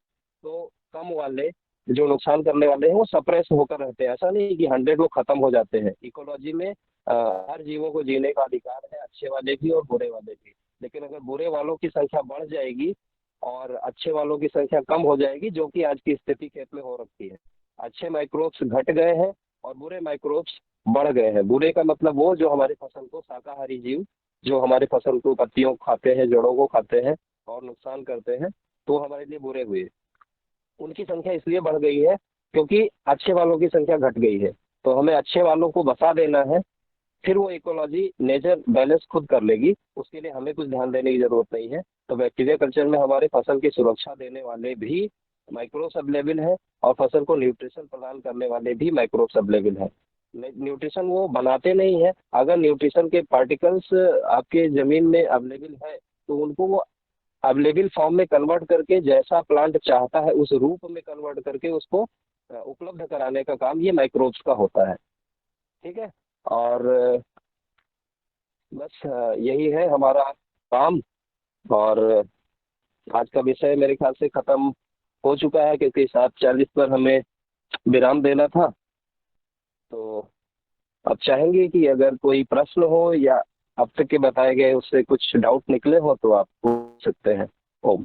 तो कम वाले जो नुकसान करने वाले हैं वो सप्रेस होकर रहते हैं। ऐसा नहीं कि 100 वो खत्म हो जाते हैं। इकोलॉजी में हर जीवों को जीने का अधिकार है, अच्छे वाले भी और बुरे वाले भी। लेकिन अगर बुरे वालों की संख्या बढ़ जाएगी और अच्छे वालों की संख्या कम हो जाएगी, जो कि आज की स्थिति खेत में हो रखी है, अच्छे माइक्रोब्स घट गए हैं और बुरे माइक्रोब्स बढ़ गए हैं। बुरे का मतलब वो जो हमारी फसल को, शाकाहारी जीव जो हमारे फसल को पत्तियों को खाते हैं, जड़ों को खाते हैं, और नुकसान करते हैं तो हमारे लिए बुरे हुए। उनकी संख्या इसलिए बढ़ गई है क्योंकि अच्छे वालों की संख्या घट गई है। तो हमें अच्छे वालों को बचा देना है, फिर वो इकोलॉजी नेचर बैलेंस खुद कर लेगी, उसके लिए हमें कुछ ध्यान देने की जरूरत नहीं है। तो बैक्टीरिया कल्चर में हमारे फसल की सुरक्षा देने वाले भी माइक्रोब्स अवेलेबल है, और फसल को न्यूट्रिशन प्रदान करने वाले भी माइक्रोब्स अवेलेबल है। न्यूट्रिशन वो बनाते नहीं है, अगर न्यूट्रिशन के पार्टिकल्स आपके जमीन में अवेलेबल है तो उनको वो अवेलेबल फॉर्म में कन्वर्ट करके जैसा प्लांट चाहता है उस रूप में कन्वर्ट करके उसको उपलब्ध कराने का काम ये माइक्रोब्स का होता है। ठीक है। और बस यही है हमारा काम। और आज का विषय मेरे ख्याल से खत्म हो चुका है, क्योंकि 7:40 पर हमें विराम देना था। तो अब चाहेंगे कि अगर कोई प्रश्न हो या अब तक के बताए गए उससे कुछ डाउट निकले हो तो आप पूछ सकते हैं। ओम।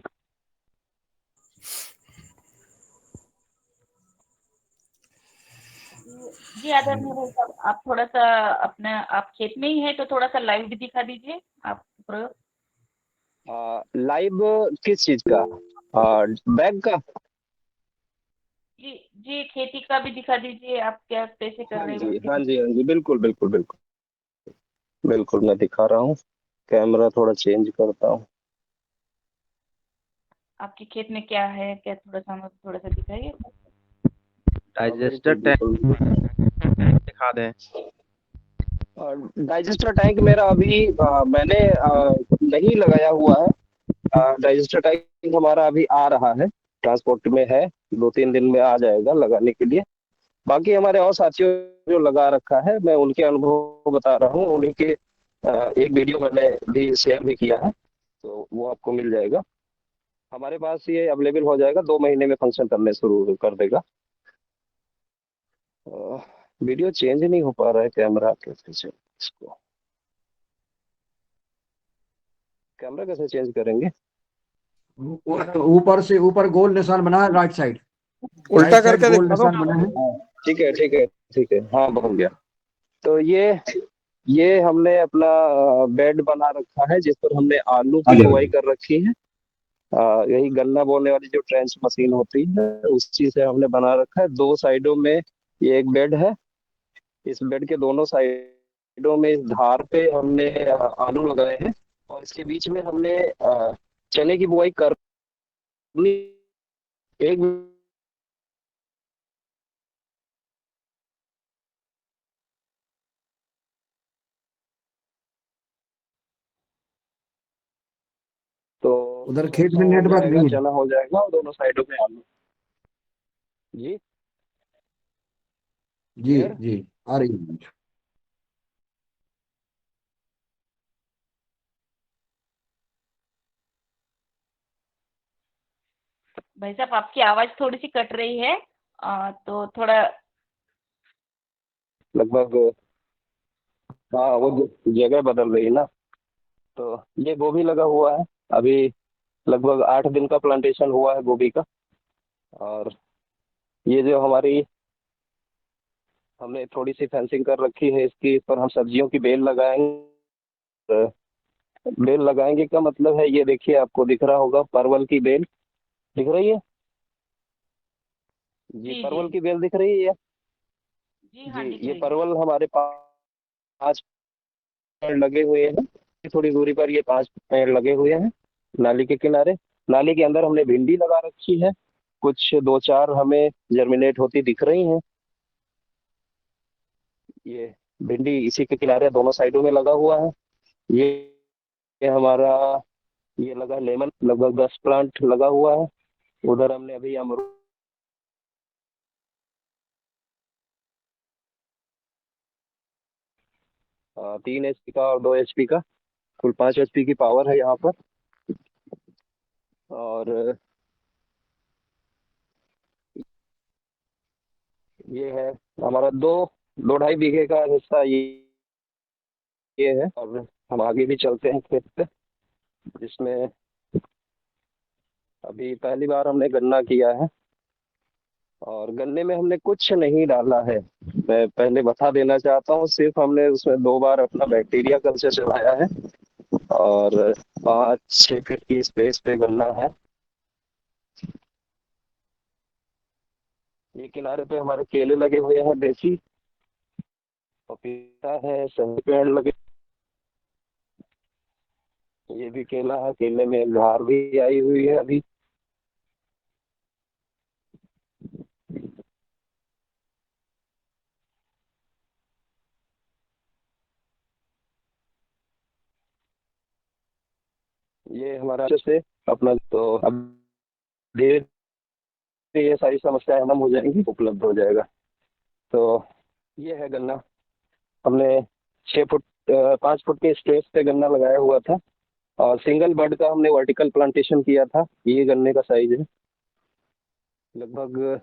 जी आदरणीय भाई साहब, आप थोड़ा सा अपने आप खेत में ही है तो थोड़ा सा लाइव भी दिखा दीजिए आप प्रयोग। लाइव किस चीज का? बैग का? जी जी, खेती का भी दिखा दीजिए, आप क्या कैसे कर हाँ रहे जी, हैं। हाँ जी, हाँ जी, बिल्कुल बिल्कुल बिल्कुल बिल्कुल, मैं दिखा रहा हूँ। कैमरा थोड़ा चेंज करता हूँ। आपके खेत में क्या है, क्या थोड़ा सा हमें थोड़ा सा दिखाइए। डाइजेस्टर टैंक दिखा दें। डाइजेस्टर टैंक मेरा अभी मैंने नहीं लगाया हुआ है। डाइजेस्टर टैंक हमारा अभी आ रहा है, ट्रांसपोर्ट में है, 2-3 दिन में आ जाएगा लगाने के लिए। बाकी हमारे और साथियों जो लगा रखा है, मैं उनके अनुभव बता रहा हूँ। उन्हीं के एक वीडियो मैंने भी शेयर भी किया है, तो वो आपको मिल जाएगा। हमारे पास ये अवेलेबल हो जाएगा, 2 महीने में फंक्शन करने शुरू कर देगा। वीडियो चेंज नहीं हो पा रहा है, कैमरा कैसे चेंज, इसको कैमरा कैसे चेंज करेंगे? ऊपर से ऊपर गोल निशान बना है, राइट साइड, उल्टा राइट साइड करके गोल दिखा दो। निशान बना है। ठीक है, ठीक है, ठीक है, हाँ बन गया। तो ये हमने अपना बेड बना रखा है जिस पर हमने आलू की बुवाई कर रखी है। यही गन्ना बोने वाली जो ट्रेंच मशीन होती है उस चीज से हमने बना रखा है। 2 साइडों में ये एक बेड है, इस बेड के दोनों साइडों में इस धार पे हमने आलू लगाए हैं, और इसके बीच में हमने चने की बुआई करनी। एक तो उधर खेत सरसों में हो नेटवर्क जाएगा, नहीं है। चना हो जाएगा, और दोनों साइडों में आलू। जी जी क्लियर। जी, आ रही है। भाई साहब, आपकी आवाज थोड़ी सी कट रही है, तो थोड़ा। लगभग हाँ, वो जगह बदल रही है ना। तो ये गोभी लगा हुआ है अभी, लगभग 8 दिन का प्लांटेशन हुआ है गोभी का। और ये जो हमने थोड़ी सी फेंसिंग कर रखी है, इसकी इस पर हम सब्जियों की बेल लगाएंगे। बेल लगाएंगे का मतलब है, ये देखिए आपको दिख रहा होगा, परवल की बेल दिख रही है। जी, जी जी परवल की बेल दिख रही है। जी, जी, हाँ दिख ये रही है। परवल हमारे 5 पेड़ लगे हुए हैं। थोड़ी दूरी पर ये 5 पेड़ लगे हुए हैं नाली के किनारे। नाली के अंदर हमने भिंडी लगा रखी है, कुछ 2-4 हमें जर्मिनेट होती दिख रही हैं। ये भिंडी इसी के किनारे दोनों साइडों में लगा हुआ है। ये हमारा ये लगा लेमन, लगभग 10 प्लांट लगा हुआ है। उधर हमने अभी अमरूद 3 HP का और 2 HP का, कुल 5 HP की पावर है यहाँ पर। और ये है हमारा 2-2.5 बीघे का हिस्सा, ये है। और हम आगे भी चलते हैं खेत पे, जिसमें अभी पहली बार हमने गन्ना किया है। और गन्ने में हमने कुछ नहीं डाला है, मैं पहले बता देना चाहता हूँ। सिर्फ हमने उसमें 2 बार अपना बैक्टीरिया कल्चर चलाया है, और 5-6 फीट की स्पेस पे गन्ना है। ये किनारे पे हमारे केले लगे हुए हैं देसी, पपीता है, सही पेड़ लगे। ये भी केला है, केले में घार भी आई हुई है अभी। ये हमारा से अपना तो अब धीरे धीरे ये सारी समस्याएं खत्म हो जाएंगी, उपलब्ध हो जाएगा। तो ये है गन्ना। हमने 6 फुट 5 फुट के स्पेस पे गन्ना लगाया हुआ था, और सिंगल बड का हमने वर्टिकल प्लांटेशन किया था। ये गन्ने का साइज है, लगभग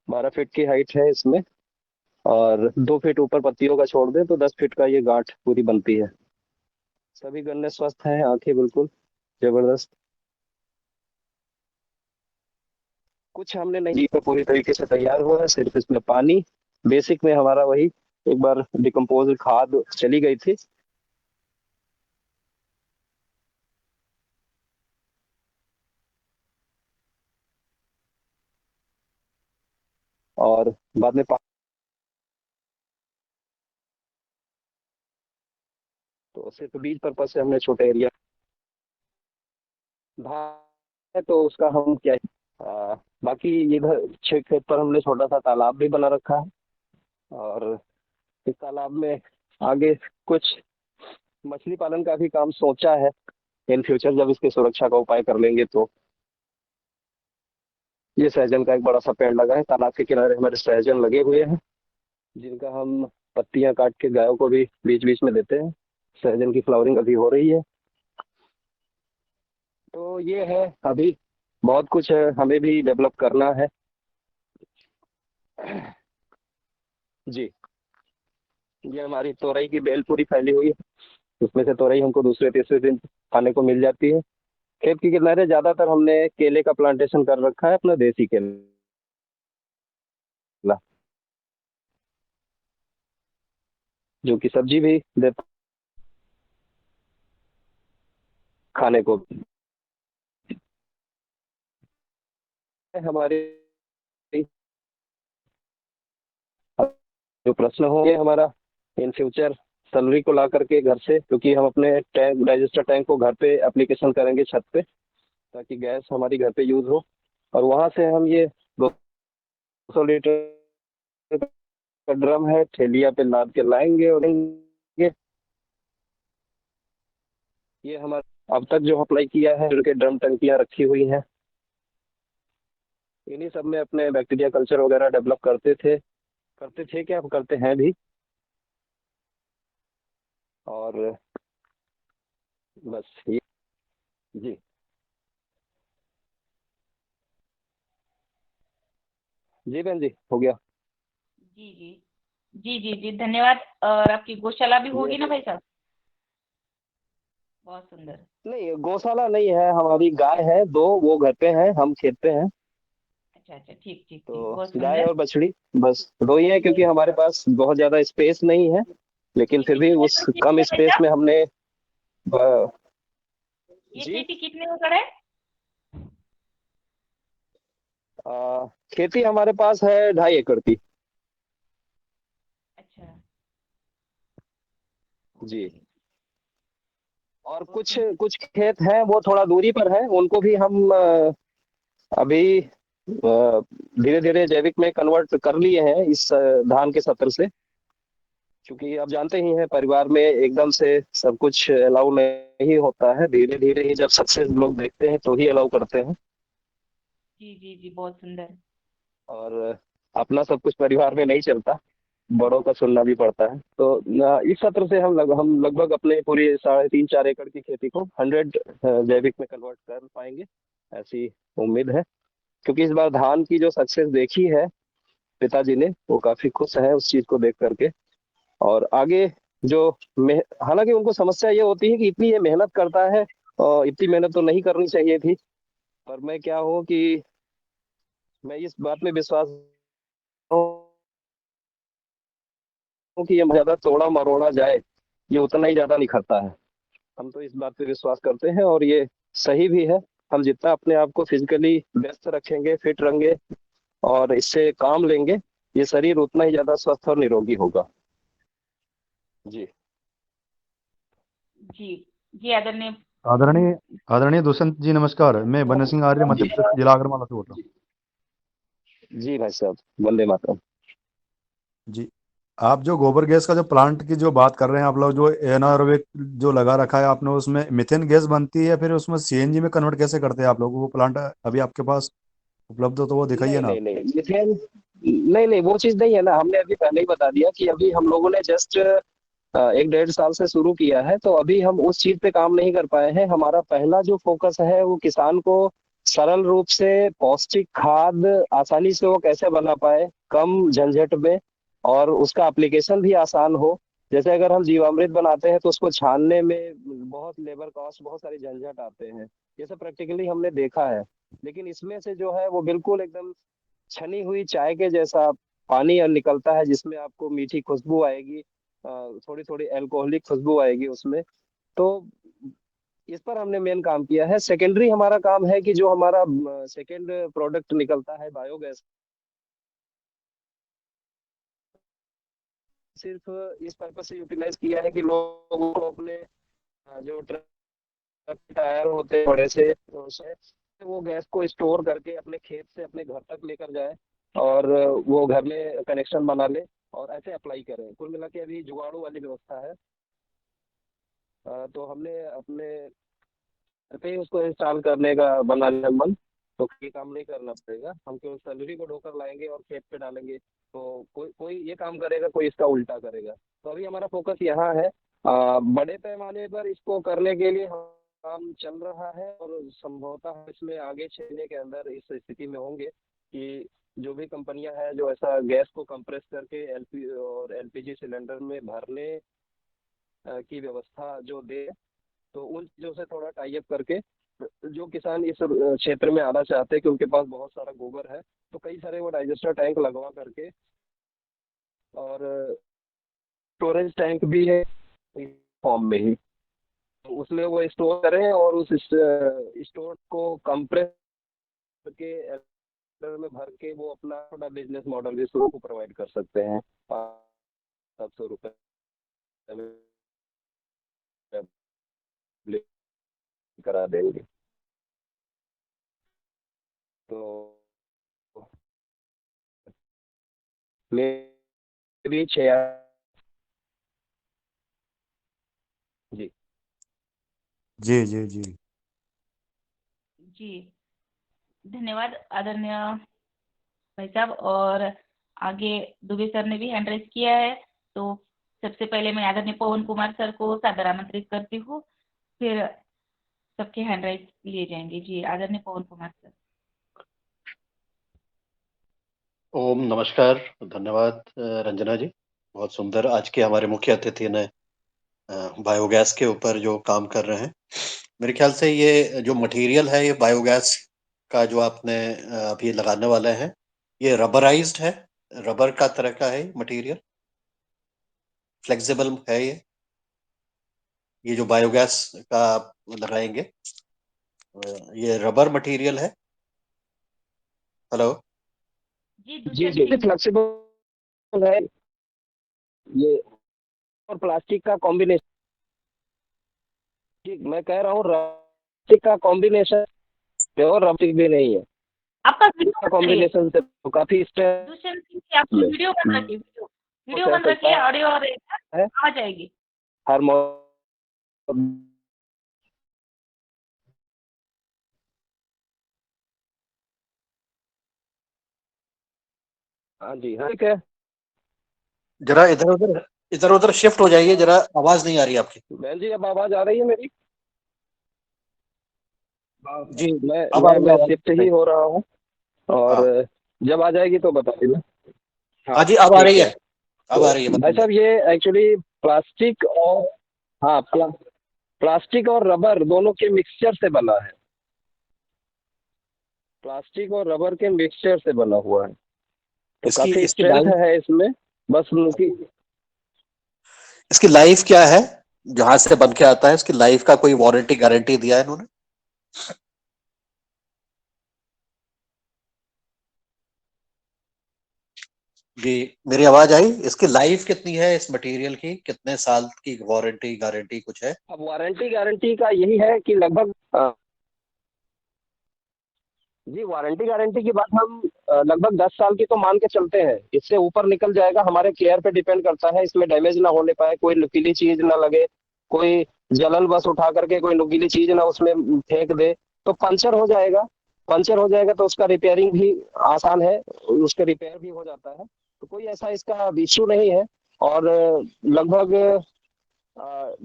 12 फीट की हाइट है इसमें, और 2 फीट ऊपर पत्तियों का छोड़ दें तो 10 फीट का ये गांठ पूरी बनती है। सभी गन्ने स्वस्थ हैं, आंखें बिल्कुल जबरदस्त। कुछ हमने नहीं पर पूरी तरीके से तैयार हुआ है, सिर्फ इसमें पानी, बेसिक में हमारा वही एक बार डिकम्पोज खाद चली गई थी। और बाद में तो सिर्फ बीज पर्पज से हमने छोटे एरिया धान है, तो उसका हम क्या बाकी इधर 6 खेत पर हमने छोटा सा तालाब भी बना रखा है, और इस तालाब में आगे कुछ मछली पालन का भी काम सोचा है इन फ्यूचर, जब इसकी सुरक्षा का उपाय कर लेंगे तो। ये सहजन का एक बड़ा सा पेड़ लगा है, तालाब के किनारे हमारे सहजन लगे हुए हैं, जिनका हम पत्तियां काट के गायों को भी बीच बीच में देते हैं। सहजन की फ्लावरिंग अभी हो रही है। तो ये है, अभी बहुत कुछ है, हमें भी डेवलप करना है। जी, ये हमारी तोरई की बेल पूरी फैली हुई है, उसमें से तोरई हमको दूसरे तीसरे दिन खाने को मिल जाती है। खेत के किनारे ज्यादातर हमने केले का प्लांटेशन कर रखा है, अपना देसी केला, जो कि सब्जी भी देता खाने को। हमारे जो प्रश्न हो ये हमारा इन फ्यूचर सैलरी को ला करके घर से, क्योंकि हम अपने टैंक डाइजेस्टर टैंक को घर पे एप्लीकेशन करेंगे छत पे, ताकि गैस हमारी घर पे यूज हो, और वहां से हम ये 200 लीटर का ड्रम है, ठेलिया पे लाद के लाएंगे और देंगे। ये हमारा अब तक जो अप्लाई किया है, उनके ड्रम टंकियां रखी हुई हैं, इन्हीं सब में अपने बैक्टीरिया कल्चर वगैरह डेवलप करते थे क्या, करते हैं भी। और बस ये। जी जी बहन जी, हो गया। जी जी जी जी जी, धन्यवाद। और आपकी गौशाला भी होगी ना भाई साहब? बहुत सुंदर। नहीं, गौशाला नहीं है, हमारी गाय है 2, वो घर पे हैं, हम खेत पे हैं। अच्छा अच्छा, ठीक ठीक ठीक, तो बहुत गाय सुंदर। और बछड़ी बस 2 ही है, क्योंकि हमारे पास बहुत ज्यादा स्पेस नहीं है, लेकिन फिर खेती भी कितने उस एकड़ की कम है भाई स्पेस साहब? में हमने ये जी खेती कितने एकड़ है? खेती हमारे पास है 2.5 एकड़ की। अच्छा। जी, और बहुत कुछ सुंदर। कुछ खेत हैं वो थोड़ा दूरी पर है, उनको भी हम अभी धीरे धीरे जैविक में कन्वर्ट कर लिए हैं इस धान के सत्र से, क्योंकि आप जानते ही हैं परिवार में एकदम से सब कुछ अलाउ नहीं होता है, धीरे धीरे ही जब सक्सेस लोग देखते हैं तो ही अलाउ करते हैं। जी जी जी, बहुत सुंदर। और अपना सब कुछ परिवार में नहीं चलता, बड़ों का सुनना भी पड़ता है। तो इस सत्र से हम लगभग अपने पूरी 3.5-4 एकड़ की खेती को 100 जैविक में कन्वर्ट कर पाएंगे, ऐसी उम्मीद है। क्योंकि इस बार धान की जो सक्सेस देखी है पिताजी ने, वो काफी खुश है उस चीज को देख करके। और आगे जो हालांकि उनको समस्या ये होती है कि इतनी ये मेहनत करता है, और इतनी मेहनत तो नहीं करनी चाहिए थी, पर मैं क्या हूँ कि मैं इस बात में विश्वास हूँ कि ये ज्यादा तोड़ा मरोड़ा जाए, ये उतना ही ज्यादा निखरता है। हम तो इस बात पे विश्वास करते हैं और ये सही भी है। हम जितना अपने आप को फिजिकली व्यस्त रखेंगे, फिट रहेंगे और इससे काम लेंगे, ये शरीर उतना ही ज्यादा स्वस्थ और निरोगी होगा। जी जी जी आदरणीय। आदरणीय आदरणीय दुष्यंत जी नमस्कार। मैं बन्ना सिंह आर्य मध्य प्रदेश जिला आगरमालवा से बोल रहा हूँ। जी भाई साहब, वंदे मातरम। जी, आप जो गोबर गैस का जो प्लांट की जो बात कर रहे हैं, आप लोग जो एनारोबिक जो लगा रखा है आपने, उसमें मीथेन गैस बनती है, फिर उसमें सीएनजी में कन्वर्ट कैसे करते हैं आप लोग? वो प्लांट अभी आपके पास उपलब्ध हो तो वो दिखाइए नहीं ना। नहीं नहीं मिथेन, नहीं वो चीज नहीं है ना। हमने अभी पहले ही बता दिया कि अभी हम लोगों ने जस्ट 1-1.5 साल से शुरू किया है, तो अभी हम उस चीज पे काम नहीं कर पाए हैं। हमारा पहला जो फोकस है वो किसान को सरल रूप से पौष्टिक खाद आसानी से वो कैसे बना पाए, कम झंझट में, और उसका एप्लीकेशन भी आसान हो। जैसे अगर हम जीवामृत बनाते हैं तो उसको छानने में बहुत लेबर कॉस्ट, बहुत सारे झंझट आते हैं। ये सब प्रैक्टिकली हमने देखा है। लेकिन इसमें से जो है वो बिल्कुल एकदम छनी हुई चाय के जैसा पानी निकलता है, जिसमें आपको मीठी खुशबू आएगी, थोड़ी थोड़ी अल्कोहलिक खुशबू आएगी उसमें। तो इस पर हमने मेन काम किया है। सेकेंडरी हमारा काम है कि जो हमारा सेकेंड प्रोडक्ट निकलता है बायोगैस, सिर्फ इस पर्पज से यूटिलाइज किया है कि लोगों को अपने जो ट्रक टायर होते हैं बड़े से, उससे वो गैस को स्टोर करके अपने खेत से अपने घर तक लेकर जाए और वो घर में कनेक्शन बना ले और ऐसे अप्लाई करें। कुल मिला के अभी जुगाड़ू वाली व्यवस्था है। तो हमने अपने घर पे ही उसको इंस्टॉल करने का बना लिया मन। तो ये काम नहीं करना पड़ेगा, हम केवल सैलरी को ढोकर लाएंगे और खेत पे डालेंगे। तो कोई कोई ये काम करेगा, कोई इसका उल्टा करेगा। तो अभी हमारा फोकस यहाँ है। बड़े पैमाने पर इसको करने के लिए काम चल रहा है और संभवतः हम इसमें आगे 6 महीने के अंदर इस स्थिति में होंगे कि जो भी कंपनियां हैं जो ऐसा गैस को कंप्रेस करके एलपी और एलपीजी सिलेंडर में भरने की व्यवस्था जो दे, तो उन चीज़ों से थोड़ा टाई अप करके जो किसान इस क्षेत्र में आना चाहते हैं कि उनके पास बहुत सारा गोबर है, तो कई सारे वो डाइजेस्टर टैंक लगवा करके, और स्टोरेज टैंक भी है फॉर्म में ही, तो उसमें वो स्टोर करें और उस स्टोर को कंप्रेस करके एल्डर में भर के वो अपना थोड़ा बिजनेस मॉडल भी शुरू को प्रोवाइड कर सकते हैं। 700 रुपये करा देंगे। तो मेरी 6 जी जी जी जी जी धन्यवाद आदरणीय भाई साहब। और आगे दुबे सर ने भी हैंड रेज किया है, तो सबसे पहले मैं आदरणीय पवन कुमार सर को सादर आमंत्रित करती हूँ, फिर सबके हैंड राइज लिए जाएंगे। जी आदरणीय पवन कुमार सर। ओम नमस्कार, धन्यवाद रंजना जी। बहुत सुंदर आज के हमारे मुख्य अतिथि ने बायोगैस के ऊपर जो काम कर रहे हैं। मेरे ख्याल से ये जो मटेरियल है, ये बायोगैस का जो आपने अभी लगाने वाले हैं, ये रबराइज्ड है, रबर का तरह का है मटेरियल, फ्लेक्सिबल है ये जो बायोगैस का आप लगाएंगे, ये रबर मटेरियल है। हेलो जी जी जी फ्लेक्सिबल है ये, और प्लास्टिक का कॉम्बिनेशन। जी मैं कह रहा हूँ प्लास्टिक का कॉम्बिनेशन, प्योर रबर भी नहीं है, आपका वीडियो कॉम्बिनेशन से तो काफी दुष्यंत सिंह की आपकी वीडियो बन रखी है, वीडियो बन रखी है, ऑडियो और आ जाएगी। हर हाँ जी हाँ ठीक है। जरा इधर उधर शिफ्ट हो जाइए, जरा आवाज नहीं आ रही आपकी। बहन जी अब आवाज आ रही है मेरी? जी मैं शिफ्ट ही हो रहा हूँ, और जब आ जाएगी तो बता देना। हाँ जी अब आ रही है, अब आ रही है। भाई साहब ये एक्चुअली प्लास्टिक और प्लास्टिक और रबर दोनों के मिक्सचर से बना है, प्लास्टिक और रबर के मिक्सचर से बना हुआ है, तो काफी इसकी स्ट्रेंथ है इसमें। बस इसकी लाइफ क्या है? जहां से बन के आता है उसकी लाइफ का कोई वारंटी गारंटी दिया है इन्होंने? जी, मेरी आवाज आई? इसकी लाइफ कितनी है, इस मटेरियल की कितने साल की वारंटी गारंटी कुछ है? अब वारंटी गारंटी का यही है कि लगभग जी वारंटी गारंटी की बात हम लगभग 10 साल की तो मान के चलते हैं। इससे ऊपर निकल जाएगा, हमारे केयर पे डिपेंड करता है। इसमें डैमेज ना होने पाए, कोई नुकीली चीज ना लगे, कोई जलन बस उठा करके कोई नुकीली चीज ना उसमें फेंक दे तो पंचर हो जाएगा। पंचर हो जाएगा तो उसका रिपेयरिंग भी आसान है, उसका रिपेयर भी हो जाता है। तो कोई ऐसा इसका इश्यू नहीं है। और लगभग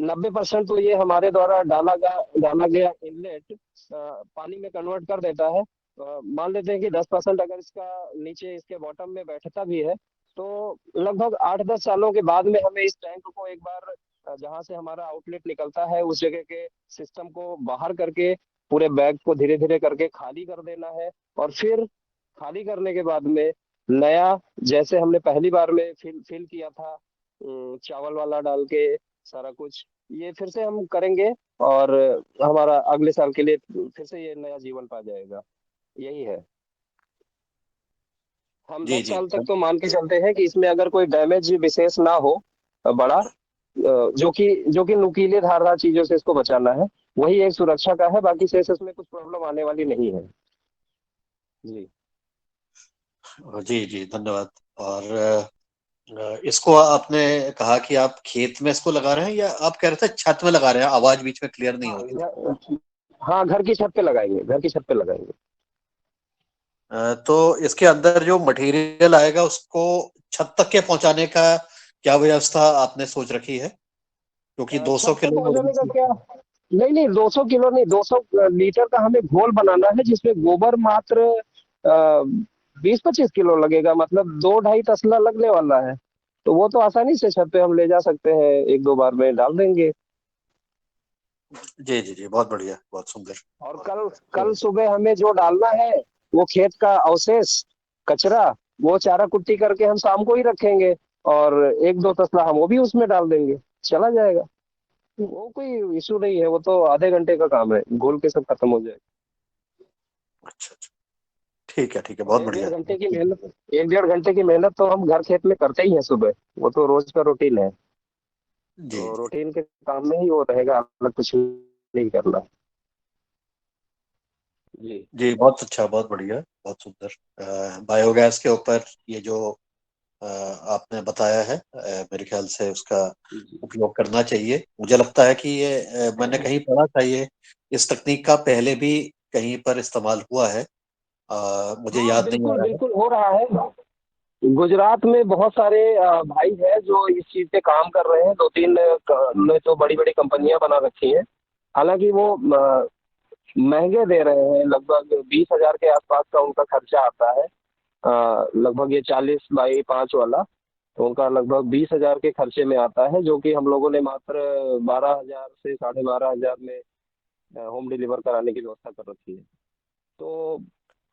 90% तो ये हमारे द्वारा डाला गया इनलेट पानी में कन्वर्ट कर देता है। मान लेते हैं कि 10% अगर इसका नीचे इसके बॉटम में बैठता भी है तो लगभग 8-10 सालों के बाद में हमें इस टैंक को एक बार जहां से हमारा आउटलेट निकलता है उस जगह के सिस्टम को बाहर करके पूरे बैग को धीरे धीरे करके खाली कर देना है। और फिर खाली करने के बाद में नया, जैसे हमने पहली बार में फिल किया था चावल वाला डाल के सारा कुछ, ये फिर से हम करेंगे और हमारा अगले साल के लिए फिर से ये नया जीवन पा जाएगा। यही है। हम जी 10 जी। साल तक तो मान के चलते हैं कि इसमें अगर कोई डैमेज विशेष ना हो बड़ा, जो कि नुकीले धारदार चीजों से इसको बचाना है, वही एक सुरक्षा का है। बाकी से इसमें कुछ प्रॉब्लम आने वाली नहीं है। जी जी जी, धन्यवाद। और इसको आपने कहा कि आप खेत में इसको लगा रहे हैं या आप कह रहे थे छत में लगा रहे हैं? आवाज बीच में क्लियर नहीं हाँ हो रही थी। हाँ, घर की छत पे लगाएंगे, घर की छत पे लगाएंगे। तो इसके अंदर जो मटेरियल आएगा उसको छत तक के पहुंचाने का क्या व्यवस्था आपने सोच रखी है? क्योंकि 200 छत पे किलो पहुंचाने का वजन क्या, नहीं नहीं, 200 किलो नहीं, 200 लीटर का हमें घोल बनाना है जिसमें गोबर मात्र 20-25 किलो लगेगा, मतलब 2-2.5 तसला लगने वाला है। तो वो तो आसानी से छत पे हम ले जा सकते हैं, 1-2 बार में डाल देंगे। जी जी जी, बहुत बढ़िया, बहुत सुंदर। और कल कल सुबह हमें जो डालना है वो खेत का अवशेष कचरा, वो चारा कुट्टी करके हम शाम को ही रखेंगे और 1-2 तसला हम वो भी उसमें डाल देंगे, चला जाएगा। वो कोई इशू नहीं है, वो तो आधे घंटे का काम है, घोल के सब खत्म हो जाएगा। अच्छा अच्छा, ठीक है, और बहुत एक बढ़िया। डेढ़ घंटे की मेहनत, 1-1.5 घंटे की मेहनत तो हम घर खेत में करते ही हैं सुबह। वो तो रोज का रूटीन है। जी तो जी रूटीन के काम में ही वो रहेगा, अलग कुछ नहीं करना। जी जी, बहुत अच्छा, बहुत बढ़िया, बहुत सुंदर। बायोगैस के ऊपर ये जो आपने बताया है, मेरे ख्याल से उसका जी। उपयोग करना चाहिए। मुझे लगता है कि ये मैंने कहीं पढ़ा था, ये इस तकनीक का पहले भी कहीं पर इस्तेमाल हुआ है। मुझे हाँ याद नहीं आ बिल्कुल रहा है। बिल्कुल हो रहा है। गुजरात में बहुत सारे भाई हैं जो इस चीज पे काम कर रहे हैं। 2-3 ने तो बड़ी बड़ी कंपनियां बना रखी हैं। हालांकि वो महंगे दे रहे हैं, लगभग 20,000 के आसपास का उनका खर्चा आता है। लगभग ये 40x5 वाला, तो उनका लगभग 20,000 के खर्चे में आता है, जो कि हम लोगों ने मात्र 12,000 से 12,500 में होम डिलीवर कराने की व्यवस्था कर रखी है। तो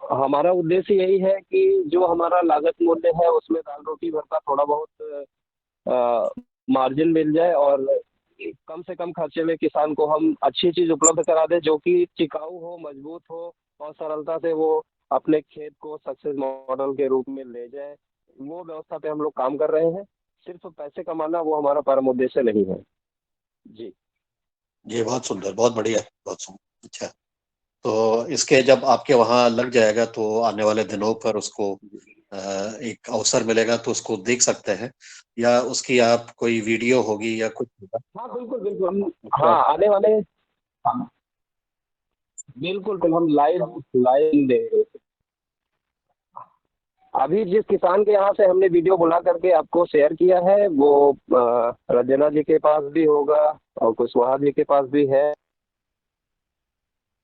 हमारा उद्देश्य यही है कि जो हमारा लागत मूल्य है उसमें दाल रोटी भर का थोड़ा बहुत मार्जिन मिल जाए और कम से कम खर्चे में किसान को हम अच्छी चीज उपलब्ध करा दें जो कि टिकाऊ हो, मजबूत हो और सरलता से वो अपने खेत को सक्सेस मॉडल के रूप में ले जाए। वो व्यवस्था पे हम लोग काम कर रहे हैं। सिर्फ पैसे कमाना वो हमारा परम उद्देश्य नहीं है। जी जी, बहुत सुंदर, बहुत बढ़िया, बहुत सुंदर। अच्छा, तो इसके जब आपके वहाँ लग जाएगा तो आने वाले दिनों पर उसको एक अवसर मिलेगा तो उसको देख सकते हैं, या उसकी आप कोई वीडियो होगी या कुछ होगा हाँ बिल्कुल बिल्कुल, हम उसको हाँ आप? आने वाले, हाँ, बिल्कुल बिल्कुल हम लाइव लाइव देंगे। अभी जिस किसान के यहाँ से हमने वीडियो बुला करके आपको शेयर किया है वो रंजना जी के पास भी होगा और कुशवाहा जी के पास भी है।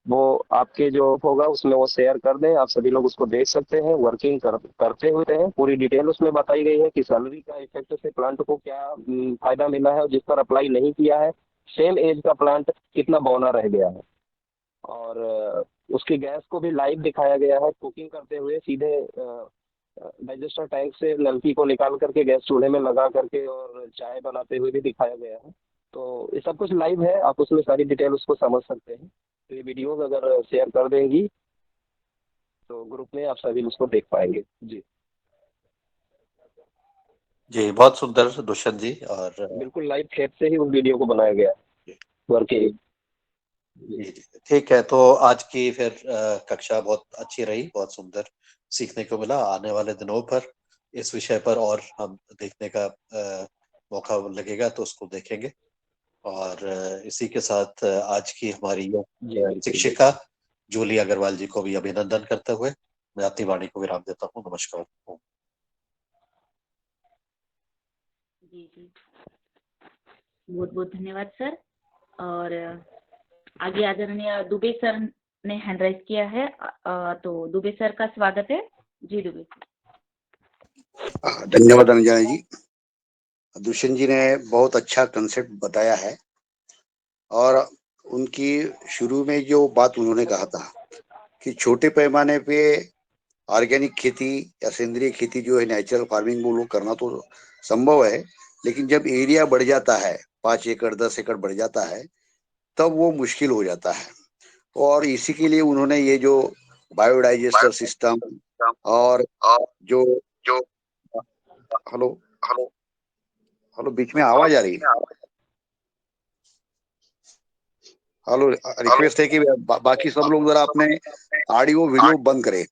वो आपके जो होगा उसमें वो शेयर कर दें, आप सभी लोग उसको देख सकते हैं। वर्किंग करते हुए हैं, पूरी डिटेल उसमें बताई गई है कि सैलरी का इफेक्ट से प्लांट को क्या फायदा मिला है और जिस पर अप्लाई नहीं किया है सेम एज का प्लांट कितना बौना रह गया है। और उसकी गैस को भी लाइव दिखाया गया है, कुकिंग करते हुए सीधे डाइजेस्टर टैंक से नलकी को निकाल करके गैस चूल्हे में लगा करके और चाय बनाते हुए भी दिखाया गया है। तो ये सब कुछ लाइव है, आप उसमें सारी डिटेल उसको समझ सकते हैं। तो ये वीडियोस अगर शेयर कर देंगी तो ग्रुप में आप सभी उसको देख पाएंगे। जी जी, बहुत सुंदर दुष्यंत जी। और बिल्कुल लाइव खेत से ही उस वीडियो को बनाया गया है वर्किंग। जी जी, ठीक है। तो आज की फिर कक्षा बहुत अच्छी रही, बहुत सुंदर सीखने को मिला। आने वाले दिनों पर इस विषय पर और हम देखने का मौका लगेगा तो उसको देखेंगे। और इसी के साथ आज की हमारी जी बिल्कुल शिक्षिका जूली अग्रवाल जी को भी अभिनंदन करते हुए मैं अपनी वाणी को विराम देता हूँ। नमस्कार। जी जी, बहुत बहुत धन्यवाद सर। और आगे आदरणीय दुबे सर ने हैंड राइज किया है, तो दुबे सर का स्वागत है। जी दुबे। धन्यवाद रंजना जी। दुष्यंत जी ने बहुत अच्छा कंसेप्ट बताया है और उनकी शुरू में जो बात उन्होंने कहा था कि छोटे पैमाने पे ऑर्गेनिक खेती या सेंद्रिय खेती जो है नेचुरल फार्मिंग वो लोग करना तो संभव है, लेकिन जब एरिया बढ़ जाता है 5 एकड़ 10 एकड़ बढ़ जाता है तब वो मुश्किल हो जाता है। और इसी के लिए उन्होंने ये जो बायोडाइजेस्टर सिस्टम और जो हेलो हेलो बीच में आवाज आ रही है। हेलो, रिक्वेस्ट है कि बाकी सब लोग जरा अपने ऑडियो वीडियो बंद करें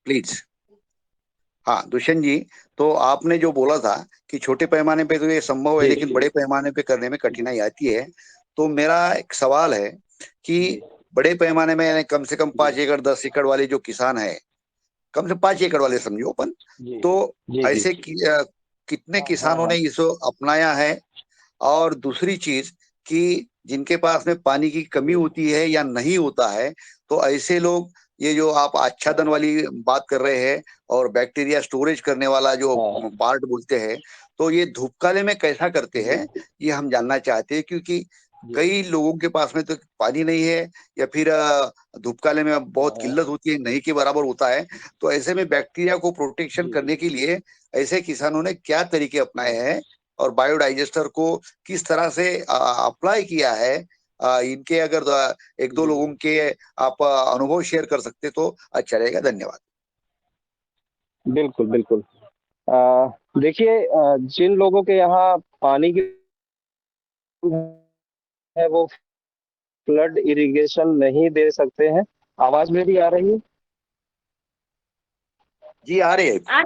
प्लीज। हाँ दुष्यंत जी, तो आपने जो बोला था कि छोटे पैमाने पे तो ये संभव है लेकिन बड़े पैमाने पे करने में कठिनाई आती है, तो मेरा एक सवाल है कि बड़े पैमाने में यानी कम से कम 5 एकड़ 10 एकड़ वाले जो किसान है, कम से 5 एकड़ वाले समझो अपन, तो ऐसे कितने किसानों ने इसको अपनाया है? और दूसरी चीज कि जिनके पास में पानी की कमी होती है या नहीं होता है, तो ऐसे लोग ये जो आप आच्छादन वाली बात कर रहे हैं और बैक्टीरिया स्टोरेज करने वाला जो पार्ट बोलते हैं, तो ये धूपकाले में कैसा करते हैं ये हम जानना चाहते हैं, क्योंकि कई लोगों के पास में तो पानी नहीं है या फिर धूपकाले में बहुत किल्लत होती है, नहीं के बराबर होता है। तो ऐसे में बैक्टीरिया को प्रोटेक्शन करने के लिए ऐसे किसानों ने क्या तरीके अपनाए हैं और बायोडाइजेस्टर को किस तरह से अप्लाई किया है, इनके अगर एक दो लोगों के आप अनुभव शेयर कर सकते तो अच्छा रहेगा। धन्यवाद। बिल्कुल बिल्कुल। देखिए, जिन लोगों के यहाँ पानी की है वो फ्लड इरिगेशन नहीं दे सकते हैं। आवाज मेरी आ रही है? जी आ रही है।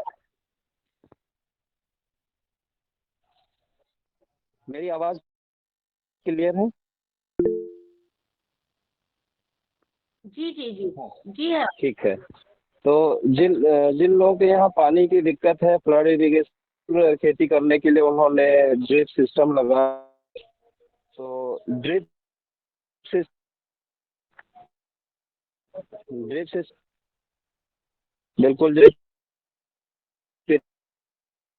मेरी आवाज क्लियर है? जी जी जी जी हाँ। ठीक है। तो जिन जिन लोगों के यहाँ पानी की दिक्कत है, फ्लड इरिगेशन खेती करने के लिए उन्होंने ड्रिप सिस्टम लगा। तो ड्रिप सिस्टम बिल्कुल ड्रिप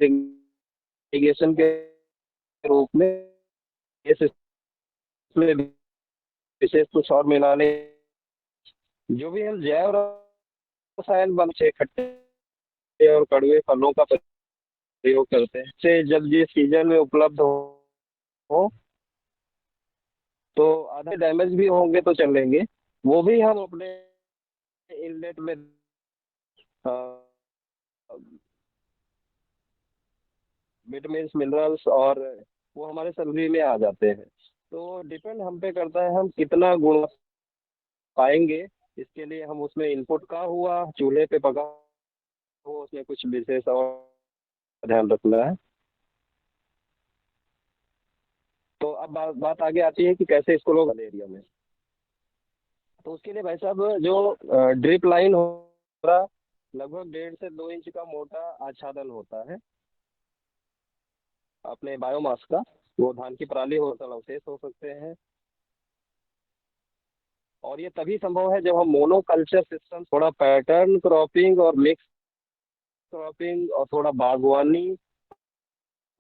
इरिगेशन के रूप में ये सिस्टम में विशेष कुछ और मिलाने जो भी हम जैव रसायन बनते खट्टे और कड़वे फलों का प्रयोग करते हैं, से जब ये सीजन में उपलब्ध हो तो आधे डैमेज भी होंगे तो चलेंगे, वो भी हम अपने इनलेट में विटामिन्स मिनरल्स और वो हमारे शरीर में आ जाते हैं। तो डिपेंड हम पे करता है हम कितना गुण पाएंगे। इसके लिए हम उसमें इनपुट का हुआ चूल्हे पे पका हो, उसमें कुछ विशेष और ध्यान रखना है। तो अब बात आगे आती है कि कैसे इसको लोग एरिया में, तो उसके लिए भाई साहब जो ड्रिप लाइन हो रहा लगभग 1.5 से 2 इंच का मोटा आच्छादन होता है अपने बायोमास का। वो धान की पराली हो अवशेष हो सकते हैं, और ये तभी संभव है जब हम मोनोकल्चर सिस्टम, थोड़ा पैटर्न क्रॉपिंग और मिक्स क्रॉपिंग और थोड़ा बागवानी,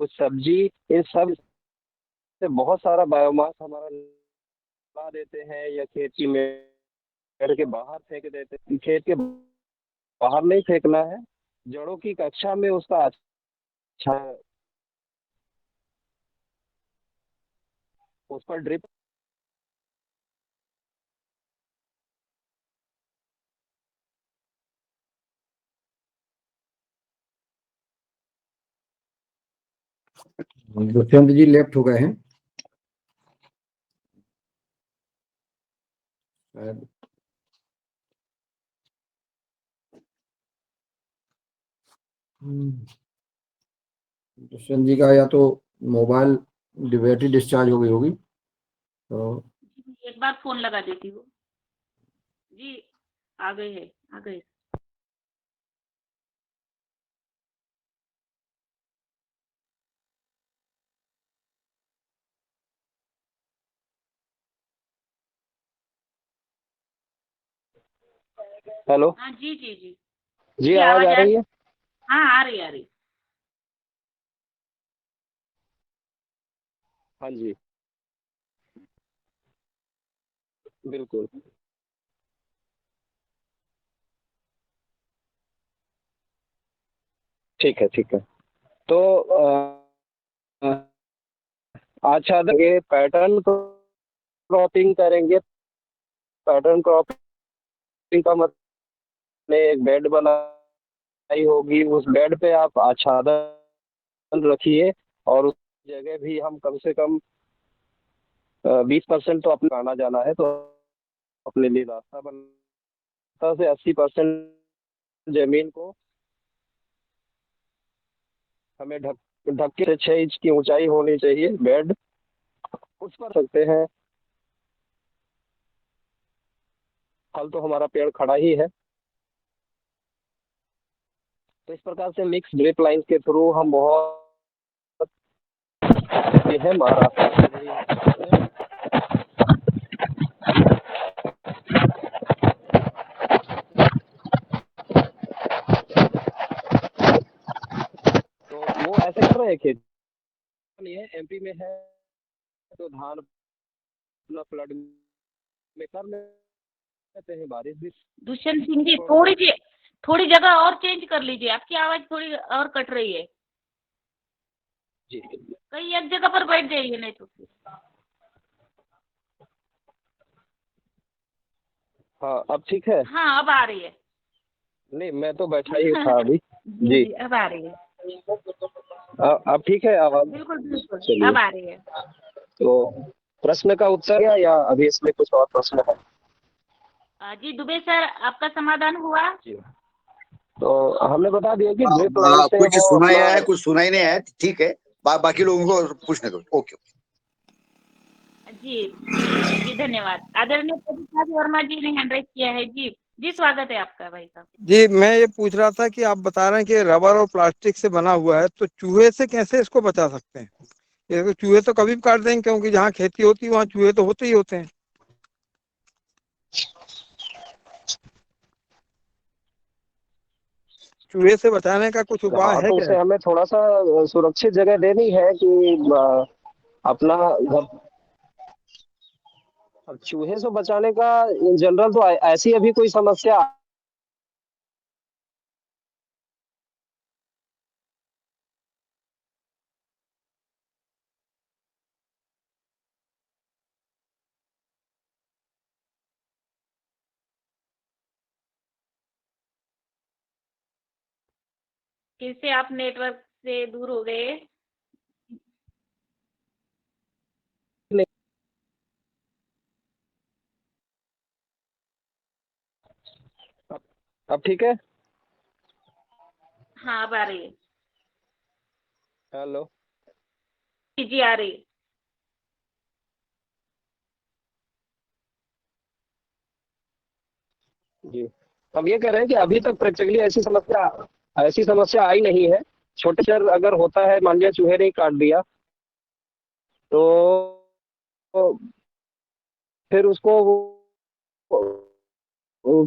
कुछ सब्जी, इन सब से बहुत सारा बायोमास हमारा ला देते हैं या खेत की मेड़ के बाहर फेंक देते हैं। खेत के बाहर नहीं फेंकना है, जड़ों की कक्षा में उसका अच्छा उस पर ड्रिप दुष्यंत जी लेफ्ट हो गए हैं शायद। दुष्यंत जी का या तो मोबाइल बैटरी डिस्चार्ज हो गई होगी तो एक बार फोन लगा देती हूँ जी। आ गए हैं, आ गए। हेलो हाँ जी जी जी जी, जी, आवाज आ रही है? हाँ आ रही, आ रही। हाँ जी, बिल्कुल। ठीक है, ठीक है। तो अच्छा, देखिए, पैटर्न क्रॉपिंग करेंगे। पैटर्न क्रॉपिंग का मतलब एक बेड बनाई होगी, उस बेड पे आप आच्छादन रखिए, और उस जगह भी हम कम से कम 20% तो अपना आना जाना है, तो अपने लिए रास्ता बनता से 80% जमीन को हमें ढक्के से 6 इंच की ऊंचाई होनी चाहिए बेड। उस पर सकते हैं। फल तो हमारा पेड़ खड़ा ही है, तो इस प्रकार से मिक्स ड्रिप लाइन के थ्रू हम बहुत ये है महाराष्ट्र में भी। तो वो ऐसे कर रहे हैं खेती, नहीं है एमपी में है, तो धान अपना फ्लड में कर लेते हैं, बारिश भी। दुष्यंत सिंह जी, थोड़ी जगह और चेंज कर लीजिए, आपकी आवाज थोड़ी और कट रही है। जी, कहीं एक जगह पर बैठ जाइए, नहीं तो फिर। हाँ, अब ठीक है? हाँ, अब आ रही है। नहीं, मैं तो बैठा ही था अभी। जी जी, जी, अब आ रही है। अब ठीक है आवाज? बिल्कुल बिल्कुल, चलिए, अब आ रही है। तो प्रश्न का उत्तर है या अभी इसमें कुछ और प्रश्न है? जी दुबे सर, आपका समाधान हुआ? जी, तो हमने बता दिया कि ड्रिप लाइन से कुछ वो सुनाई अपना आया, कुछ सुनाई नहीं आया, ठीक है। बाकी लोगों को पूछने दो। ओके। जी जी, धन्यवाद। आदरणीय प्रदीप वर्मा जी ने हैंड राइज किया है। जी जी, स्वागत है आपका भाई साहब। जी, मैं ये पूछ रहा था कि आप बता रहे हैं कि रबर और प्लास्टिक से बना हुआ है, तो चूहे से कैसे इसको बचा सकते हैं? ये तो चूहे तो कभी भी काट देंगे, क्योंकि जहाँ खेती होती है वहाँ चूहे तो होते ही होते हैं। चूहे से बचाने का कुछ उपाय हाँ, है तो क्या? उसे हमें थोड़ा सा सुरक्षित जगह देनी है कि अपना घर। अब चूहे से बचाने का इन जनरल तो ऐसी अभी कोई समस्या फिर से आप नेटवर्क से दूर हो गए। नहीं। अब ठीक है? हाँ, अब आ रही है। हेलो जी जी, आ रही है। जी, हम ये कह रहे हैं कि अभी तक प्रैक्टिकली ऐसी समस्या आई नहीं है। छोटे चर अगर होता है, मान लिया चूहे ने काट दिया, तो फिर उसको वो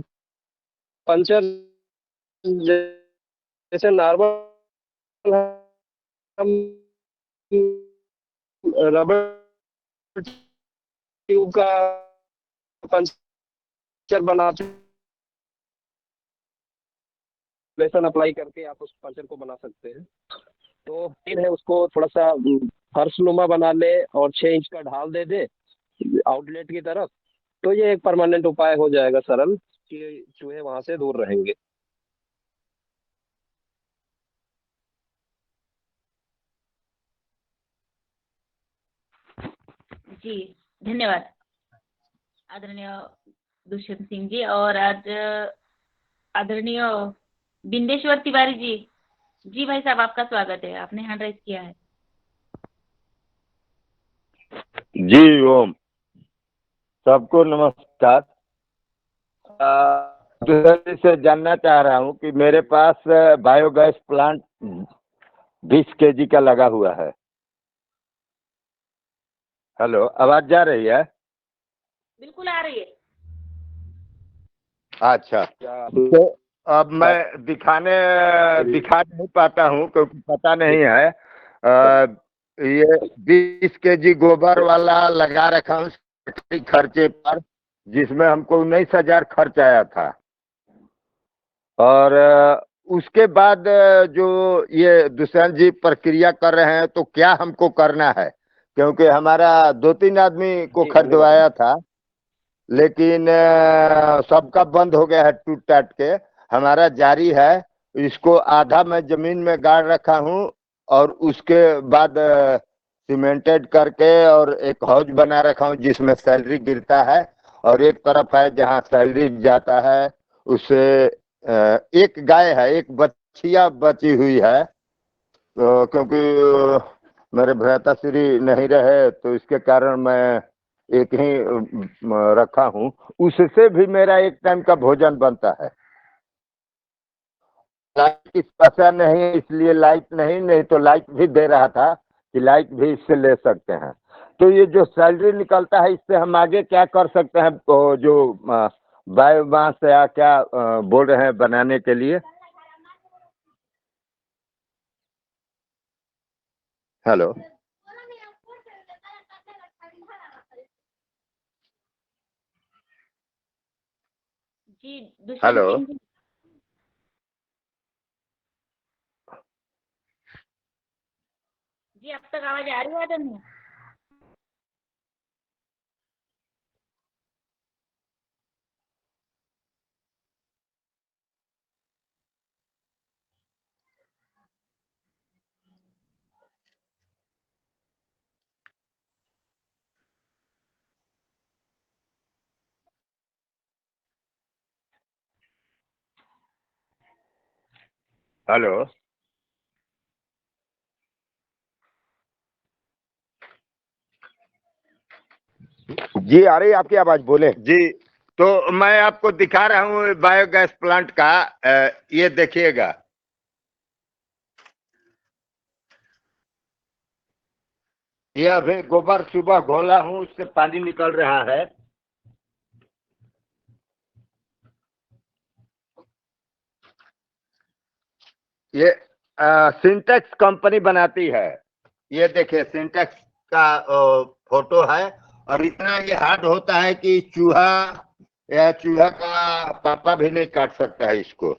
पंचर जैसे नॉर्मल हम रबर ट्यूब का पंचर बनाते, लेसन अप्लाई करके आप उस पंचर को बना सकते हैं। तो फिर है उसको थोड़ा सा फर्शनुमा बना ले और 6 इंच का ढाल दे दे आउटलेट की तरफ, तो ये एक परमानेंट उपाय हो जाएगा सरल, कि चूहे वहां से दूर रहेंगे। जी धन्यवाद आदरणीय दुष्यंत सिंह जी। और आज आदरणीय बिंदेश्वर तिवारी जी, जी भाई साहब आपका स्वागत है, आपने हैंड राइज किया है। जी ओम, सबको नमस्कार। दूसरे से जानना चाह रहा हूँ कि मेरे पास बायोगैस प्लांट 20 केजी का लगा हुआ है। हेलो, आवाज जा रही है? बिल्कुल आ रही है। अच्छा, तो अब मैं दिखा नहीं पाता हूँ क्योंकि पता नहीं है। ये 20 केजी गोबर वाला लगा रखा हूँ खर्चे पर, जिसमें हमको 19,000 खर्च आया था। और उसके बाद जो ये दुष्यंत जी प्रक्रिया कर रहे हैं, तो क्या हमको करना है? क्योंकि हमारा 2-3 आदमी को खरीदवाया था, लेकिन सबका बंद हो गया है टूट टाट के। हमारा जारी है। इसको आधा मैं जमीन में गाड़ रखा हूँ और उसके बाद सीमेंटेड करके और एक हाउस बना रखा हूँ जिसमें सैलरी गिरता है, और एक तरफ है जहाँ सैलरी जाता है। उससे एक गाय है, एक बछिया बची हुई है, क्योंकि मेरे भ्राता श्री नहीं रहे तो इसके कारण मैं एक ही रखा हूँ। उससे भी मेरा एक टाइम का भोजन बनता है। लाइट की समस्या नहीं, इसलिए लाइट नहीं तो लाइट भी दे रहा था कि लाइट भी इससे ले सकते हैं। तो ये जो सैलरी निकलता है, इससे हम आगे क्या कर सकते हैं? तो जो बायोमास या क्या बोल रहे हैं बनाने के लिए? हेलो, जी दुष्यंत हेलो, सिंह जी, जी अब तक आवाज आ रही है आदरणीय? हेलो। जी आ रही है आपकी आवाज, बोले जी। तो मैं आपको दिखा रहा हूँ बायोगैस प्लांट का। ये देखिएगा, ये अभी गोबर सुबह घोला हूँ, उससे पानी निकल रहा है। ये सिंटेक्स कंपनी बनाती है। ये देखिए सिंटेक्स का फोटो है, और इतना ये हार्ड होता है कि चूहा या चूहा का पापा भी नहीं काट सकता है इसको।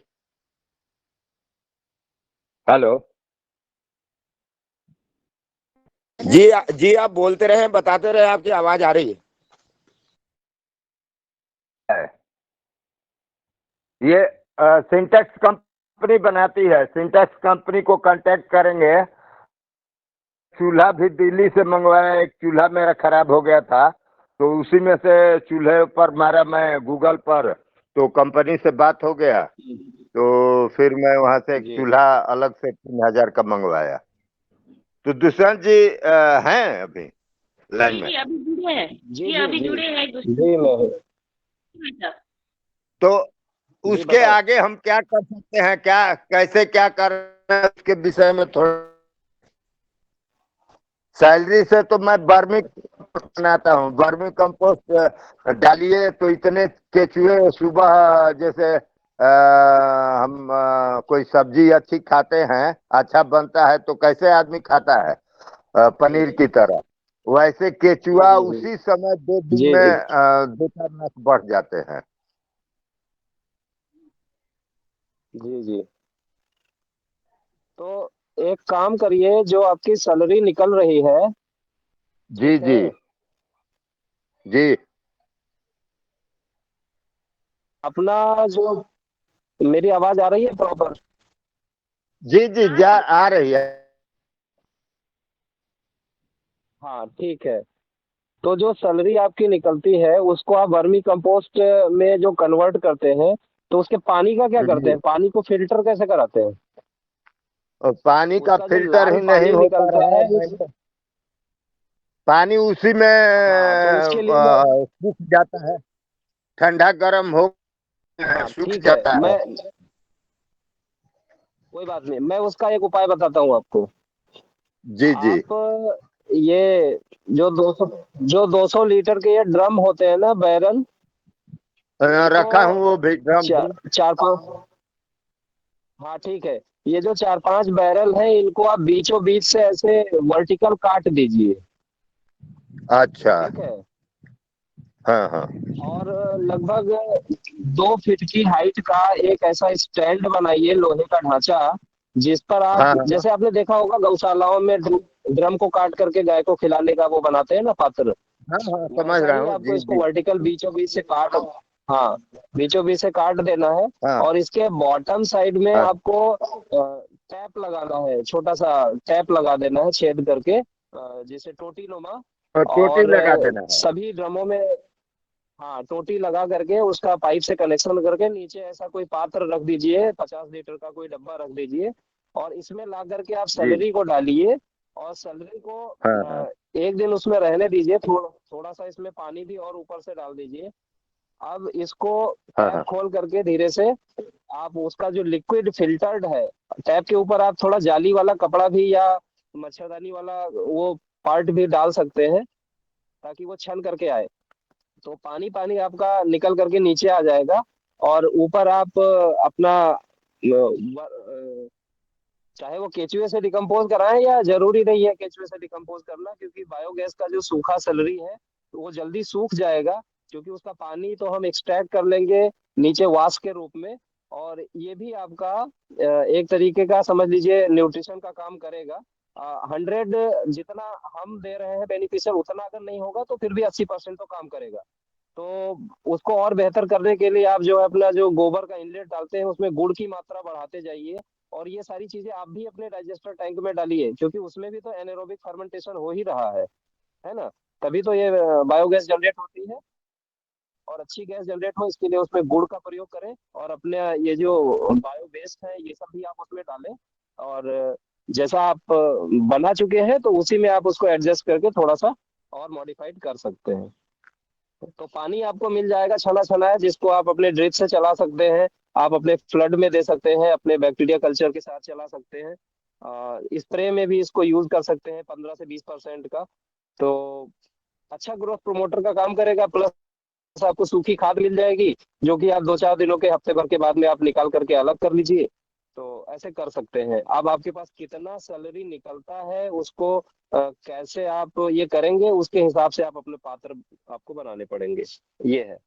हेलो जी, जी आप बोलते रहे, बताते रहे, आपकी आवाज आ रही है। ये सिंटेक्स कंपनी बनाती है। सिंटेक्स कंपनी को कांटेक्ट करेंगे। चूल्हा भी दिल्ली से मंगवाया, एक चूल्हा मेरा खराब हो गया था, तो उसी में से चूल्हे पर मारा मैं गूगल पर, तो कंपनी से बात हो गया, तो फिर मैं वहां से एक चूल्हा अलग से 3,000 का मंगवाया। तो दुष्यंत जी हैं अभी लाइन जी में? जी अभी जुड़े हैं, जी जी जी अभी जी जुड़े हैं दुष्यंत जी मैं भाई साहब। तो जी उसके बताओ। आगे हम क्या कर सकते हैं, क्या कैसे क्या कर रहे हैं, उसके विषय में थोड़ा। सैलरी से तो मैं वर्मी बनाता हूँ। वर्मी कंपोस्ट डालिए तो इतने केचुए सुबह, जैसे हम कोई सब्जी अच्छी खाते हैं, अच्छा बनता है तो कैसे आदमी खाता है पनीर की तरह, वैसे केचुआ उसी समय 2 दिन जी जी में 2-4 लाख बढ़ जाते हैं। जी जी। तो एक काम करिए, जो आपकी सैलरी निकल रही है, जी ठीक जी है, जी अपना जो, मेरी आवाज आ रही है प्रॉपर? जी जी जा आ रही है। हाँ ठीक है। तो जो सैलरी आपकी निकलती है उसको आप वर्मी कंपोस्ट में जो कन्वर्ट करते हैं, तो उसके पानी का क्या करते जी हैं? पानी को फिल्टर कैसे कराते हैं? और पानी का उसका जो फिल्टर लाल ही नहीं पानी हो पा निकलता रहा है है मैंने, पानी उसी में हाँ, तो उसके लिए मैं, सूख जाता है, ठंडा गर्म हो हाँ सूख ठीक है, जाता है। मैं, कोई बात नहीं, मैं उसका एक उपाय बताता हूँ आपको। जी जी आप ये जो 200 लीटर के ये ड्रम होते हैं ना, बैरल, रखा हूँ इनको वो भी ड्रम भी। चार पांच, हाँ ठीक है, ये जो 4-5 बैरल हैं, इनको आप बीचों बीच से ऐसे वर्टिकल काट दीजिए। अच्छा ठीक है, हाँ हाँ और लगभग 2 फीट की हाइट का एक ऐसा स्टैंड बनाइए, लोहे का ढांचा, जिस पर आप, हाँ हाँ जैसे आपने देखा होगा गौशालाओं में ड्रम को काट करके गाय को खिलाने का वो बनाते हैं ना पात्र, हाँ हाँ समझ वैसा रहा ही हूँ आपको जी इसको जी वर्टिकल बीचों बीच से काट, हाँ, बीचों बीच से काट देना है। हाँ और इसके बॉटम साइड में हाँ आपको टैप लगाना है, छोटा सा टैप लगा देना है छेद करके, जिसे टोटी नुमा। और टोटी और लगा देना है। सभी ड्रमों में, हाँ, टोटी लगा करके उसका पाइप से कनेक्शन करके नीचे ऐसा कोई पात्र रख दीजिए, 50 लीटर का कोई डब्बा रख दीजिए, और इसमें ला करके आप जी सैलरी को डालिए, और सैलरी को हाँ हाँ एक दिन उसमें रहने दीजिए, थोड़ा सा इसमें पानी भी और ऊपर से डाल दीजिए। अब इसको हाँ टैप हाँ खोल करके धीरे से आप उसका जो लिक्विड फिल्टर्ड है, टैप के ऊपर आप थोड़ा जाली वाला कपड़ा भी या मच्छरदानी वाला वो पार्ट भी डाल सकते हैं, ताकि वो छन करके आए। तो पानी पानी आपका निकल करके नीचे आ जाएगा, और ऊपर आप अपना चाहे वो केचुए से डिकम्पोज कराएं, या जरूरी नहीं है केचुए से डिकम्पोज करना, क्योंकि बायोगैस का जो सूखा सैलरी है तो वो जल्दी सूख जाएगा, क्योंकि उसका पानी तो हम एक्सट्रैक्ट कर लेंगे नीचे वाश के रूप में। और ये भी आपका एक तरीके का समझ लीजिए न्यूट्रिशन का काम करेगा। 100 जितना हम दे रहे हैं बेनिफिशियल, उतना अगर नहीं होगा तो फिर भी 80% तो काम करेगा। तो उसको और बेहतर करने के लिए आप जो है अपना जो गोबर का इनलेट डालते हैं उसमें गुड़ की मात्रा बढ़ाते जाइए, और ये सारी चीजें आप भी अपने डाइजेस्टर टैंक में डालिए, क्योंकि उसमें भी तो एनारोबिक फर्मेंटेशन हो ही रहा है ना, तभी तो ये बायोगैस जनरेट होती है। और अच्छी गैस जनरेट हो इसके लिए उसमें गुड़ का प्रयोग करें, और अपने ये जो बायो वेस्ट है ये सब भी आप उसमें डालें, और जैसा आप बना चुके हैं तो उसी में आप उसको एडजस्ट करके थोड़ा सा और मॉडिफाइड कर सकते हैं। तो पानी आपको मिल जाएगा छना छना है, जिसको आप अपने ड्रिप से चला सकते हैं, आप अपने फ्लड में दे सकते हैं, अपने बैक्टीरिया कल्चर के साथ चला सकते हैं, स्प्रे में भी इसको यूज कर सकते हैं 15 से 20% का। तो अच्छा ग्रोथ प्रमोटर का काम करेगा, प्लस आपको सूखी खाद मिल जाएगी, जो कि आप 2-4 दिनों के हफ्ते भर के बाद में आप निकाल करके अलग कर लीजिए। तो ऐसे कर सकते हैं। अब आपके पास कितना सैलरी निकलता है उसको कैसे आप ये करेंगे, उसके हिसाब से आप अपने पात्र आपको बनाने पड़ेंगे, ये है।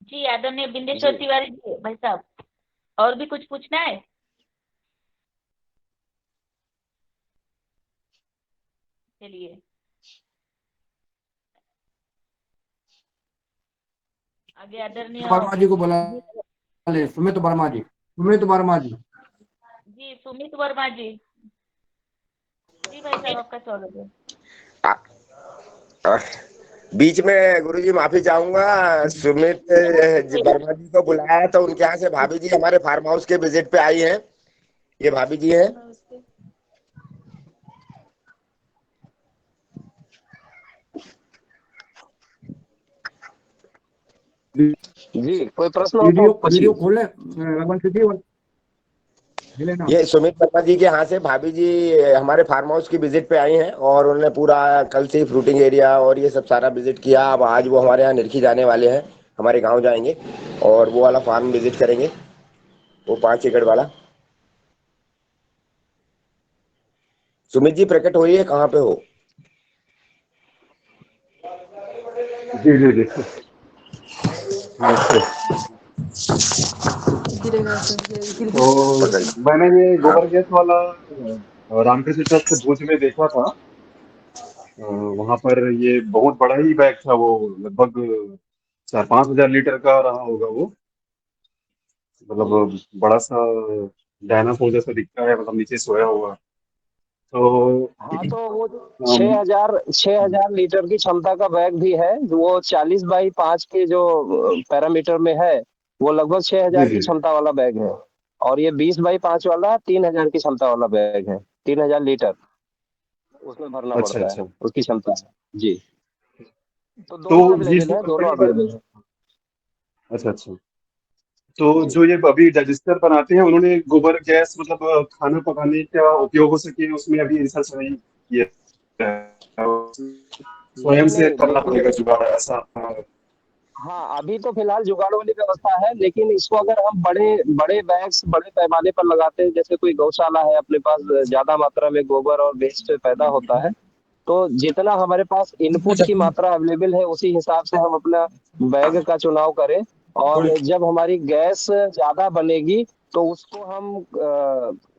जी आदरणीय बिंदेश्वर जी तिवारी जी, भाई साहब, और भी कुछ पूछना है? चलिए आगे आदरणीय वर्मा जी को बुला ले, सुमित वर्मा जी, सुमित वर्मा जी। जी सुमित वर्मा जी। जी भाई साहब, आपका स्वागत है। बीच में गुरुजी माफी चाहूंगा, सुमित जी वर्मा जी को बुलाया तो उनके यहाँ से भाभी जी हमारे फार्म हाउस के विजिट पे आई हैं। ये भाभी जी हैं। जी, कोई प्रश्न हो तो वीडियो पूछिए। खोले लगन लेना। ये सुमित वर्मा जी के यहाँ से भाभी जी हमारे फार्म हाउस की विजिट पे आई हैं, और उन्होंने पूरा कल से फ्रूटिंग एरिया और ये सब सारा विजिट किया। अब आज वो हमारे यहाँ निरखी जाने वाले हैं, हमारे गांव जाएंगे और वो वाला फार्म विजिट करेंगे, वो 5 एकड़ वाला। सुमित जी प्रकट होइए, कहाँ पे हो? जी जी जी नमस्ते। तो मैंने ये गोबर गैस वाला रामकृष्ण ट्रस्ट भुज में देखा था। वहां पर ये बहुत बड़ा ही बैग था, वो लगभग 4-5 हजार लीटर का रहा होगा वो। मतलब बड़ा सा डायनासोर जैसा दिखता है, मतलब नीचे सोया हुआ। तो हाँ, तो वो 6,000 लीटर की क्षमता का बैग भी है। वो 40x5 के जो पैरामीटर में है, वो लगभग जी 6,000 की जी। क्षमता वाला बैग है। और ये 20x5 वाला 3,000 की क्षमता वाला बैग है। 3,000 लीटर उसमें भरना अच्छा पड़ता है, अच्छा। उसकी क्षमता है जी। तो तो दोनों ये अवेलेबल जो है, दोनों कंपनी अवेलेबल है अच्छा अच्छा। तो जी। जो ये अभी रजिस्टर बनाते हैं, उन्होंने गोबर गैस मतलब खाना पकाने का उपयोग हो सके उसमें अभी रिसर्च नहीं किया है। स्वयं नहीं से नहीं, करना देखिए, पड़ेगा जुगाड़ ऐसा। हाँ, अभी तो फिलहाल जुगाड़ वाली व्यवस्था है, लेकिन इसको अगर हम बड़े बड़े बैग्स बड़े पैमाने पर लगाते हैं, जैसे कोई गौशाला है, अपने पास ज्यादा मात्रा में गोबर और वेस्ट पैदा होता है, तो जितना हमारे पास इनपुट की मात्रा अवेलेबल है, उसी हिसाब से हम अपना बैग का चुनाव करें। और जब हमारी गैस ज्यादा बनेगी, तो उसको हम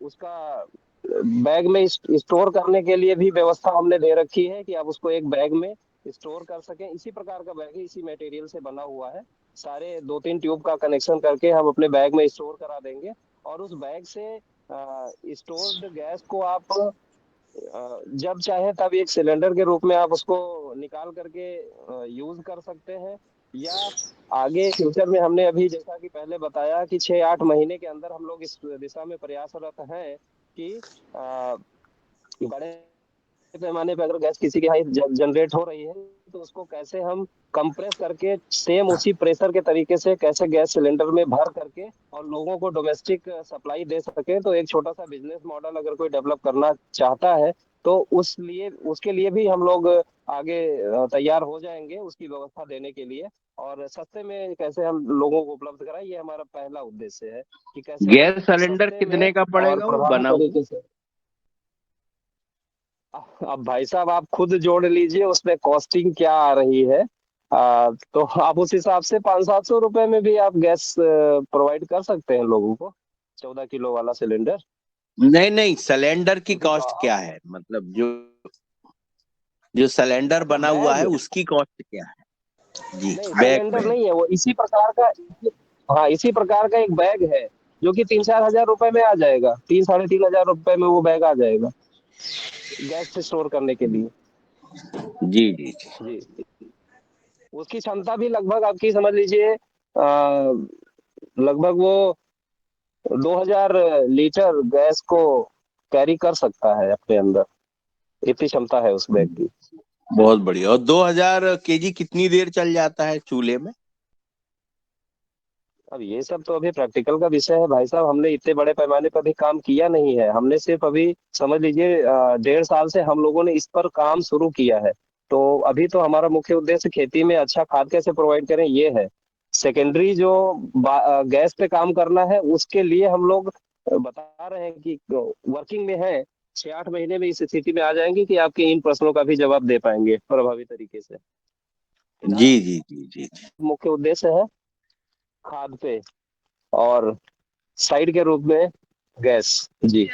उसका बैग में स्टोर करने के लिए भी व्यवस्था हमने दे रखी है कि आप उसको एक बैग में स्टोर कर सकें। इसी प्रकार का बैग है, इसी मटेरियल से बना हुआ है। सारे 2-3 ट्यूब का कनेक्शन करके हम अपने बैग में स्टोर करा देंगे, और उस बैग से स्टोर्ड गैस को आप जब चाहे तब एक सिलेंडर के रूप में आप उसको निकाल करके यूज कर सकते हैं। या आगे फ्यूचर में, हमने अभी जैसा कि पहले बताया कि 6-8 महीने के अंदर हम लोग इस दिशा में प्रयासरत हैं कि बड़े पैमाने पे अगर गैस किसी के यहाँ जनरेट हो रही है, तो उसको कैसे हम कंप्रेस करके सेम उसी प्रेशर के तरीके से कैसे गैस सिलेंडर में भर करके और लोगों को डोमेस्टिक सप्लाई दे सके। तो एक छोटा सा बिजनेस मॉडल अगर कोई डेवलप करना चाहता है, तो उसके लिए भी हम लोग आगे तैयार हो जाएंगे उसकी व्यवस्था देने के लिए। और सस्ते में कैसे हम लोगों को उपलब्ध कराएं, ये हमारा पहला उद्देश्य है कि कैसे हम गैस सिलेंडर सस्ते में कितने का और पड़ेगा वो प्रभावी बना हुआ? तरीके से। अब भाई साहब, आप खुद जोड़ लीजिए उसमें कॉस्टिंग क्या आ रही है। तो आप उस हिसाब से 500-700 रुपए में भी आप गैस प्रोवाइड कर सकते हैं लोगों को, 14 किलो वाला सिलेंडर। नहीं नहीं, सिलेंडर की कॉस्ट क्या है? मतलब जो जो सिलेंडर अच्छा, बना हुआ है बैग उसकी कॉस्ट क्या है? जी, नहीं, बैग सिलेंडर में। नहीं है वो, इसी प्रकार का। हाँ, इसी प्रकार का एक बैग है जो कि 3-4 हजार रुपए में आ जाएगा। 3-3.5 हजार रुपए में वो बैग आ जाएगा गैस स्टोर करने के लिए। जी जी जी। जी, उसकी क्षमता भी लगभग आपकी समझ लीजिए, लगभग वो 2,000 लीटर गैस को कैरी कर सकता है अपने अंदर। इतनी क्षमता है उस बैग की। बहुत बढ़िया। और 2,000 केजी कितनी देर चल जाता है चूल्हे में? अब ये सब तो अभी प्रैक्टिकल का विषय है भाई साहब। हमने इतने बड़े पैमाने पर भी काम किया नहीं है। हमने सिर्फ अभी समझ लीजिए 1.5 साल से हम लोगों ने इस पर काम शुरू किया है। तो अभी तो हमारा मुख्य उद्देश्य खेती में अच्छा खाद कैसे प्रोवाइड करें, ये है। सेकेंडरी जो गैस पे काम करना है, उसके लिए हम लोग बता रहे हैं कि वर्किंग में है। 6-8 महीने में इस स्थिति में आ जाएंगे कि आपके इन प्रश्नों का भी जवाब दे पाएंगे प्रभावी तरीके से। जी जी जी जी। मुख्य उद्देश्य है खाद पे, और साइड के रूप में गैस। जी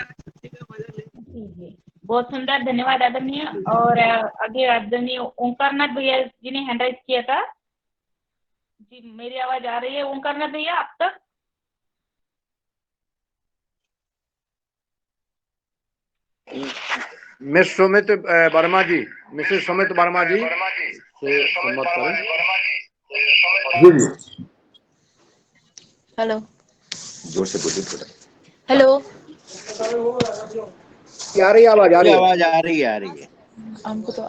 जी, बहुत सुंदर, धन्यवाद आदरणीय। और आगे आदरणीय ओंकारनाथ भैया जी ने हैंड राइज किया था। जी, मेरी आवाज आ रही है ओंकारनाथ भैया आप तक? मिस सुमित वर्मा जी, मिसेस सुमित वर्मा जी से सम्मत करें। जी जी। हेलो, जोर से बोलिए थोड़ा। हेलो। आ रही है आवाज? आ ये रही है? आवाज आ रही है, आ रही है। हमको तो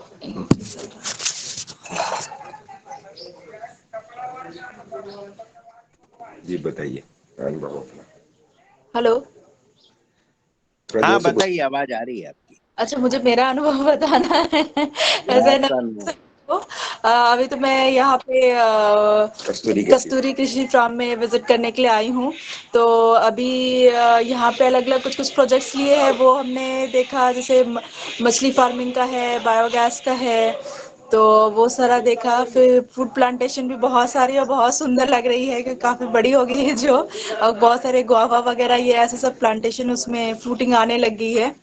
जी बताइए अनुभव अपना। हेलो। थोड़ा हाँ जोर से बताइए, आवाज आ रही है आपकी। अच्छा, मुझे मेरा अनुभव बताना है। ऐसा ना आपका अनुभव। अभी तो मैं यहाँ पे कस्तूरी कृषि फार्म में विजिट करने के लिए आई हूँ। तो अभी यहाँ पे अलग अलग कुछ कुछ प्रोजेक्ट्स लिए हैं, वो हमने देखा। जैसे मछली फार्मिंग का है, बायोगैस का है। तो वो सारा देखा। फिर फूड प्लांटेशन भी बहुत सारी और बहुत सुंदर लग रही है कि काफी बड़ी हो गई है जो, और बहुत सारे गुआवा वगैरह ये ऐसे सब प्लांटेशन उसमें फ्रूटिंग आने लग गई है।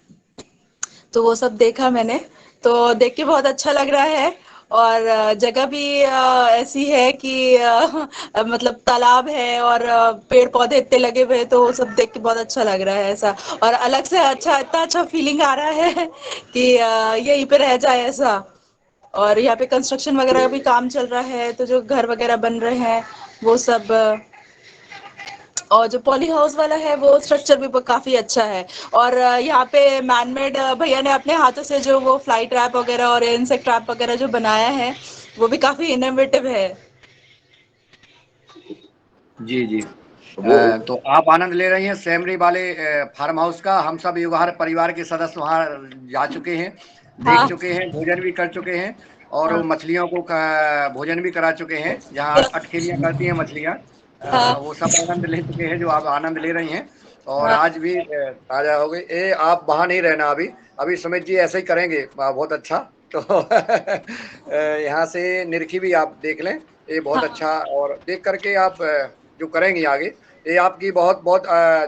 तो वो सब देखा मैंने, तो देख के बहुत अच्छा लग रहा है। और जगह भी ऐसी है कि मतलब तालाब है और पेड़ पौधे इतने लगे हुए हैं, तो वो सब देख के बहुत अच्छा लग रहा है ऐसा। और अलग से अच्छा, इतना अच्छा फीलिंग आ रहा है कि यहीं पे रह जाए ऐसा। और यहाँ पे कंस्ट्रक्शन वगैरह का भी काम चल रहा है, तो जो घर वगैरह बन रहे हैं वो सब, और जो पॉली हाउस वाला है वो स्ट्रक्चर भी काफी अच्छा है। और यहाँ पे मैनमेड भैया ने अपने हाथों से जो वो फ्लाई ट्रैप वगैरह और इंसेक्ट ट्रैप वगैरह जो बनाया है वो भी काफी इनोवेटिव है। जी जी। तो आप आनंद ले रही हैं सेमरी वाले फार्म हाउस का। हम सब युगहर परिवार के सदस्य वहाँ जा चुके हैं, देख हाँ। चुके हैं, भोजन भी कर चुके हैं, और हाँ। मछलियों को भोजन भी करा चुके हैं, जहाँ अटखेलियाँ करती हैं मछलियाँ। हाँ। वो सब आनंद ले चुके हैं जो आप आनंद ले रही हैं। और हाँ। आज भी ताज़ा हो गई। ये आप वहाँ नहीं रहना अभी, अभी सुमित जी ऐसे ही करेंगे बहुत अच्छा। तो यहाँ से निरखी भी आप देख लें, ये बहुत अच्छा। और देख करके आप जो करेंगी आगे, ये आपकी बहुत बहुत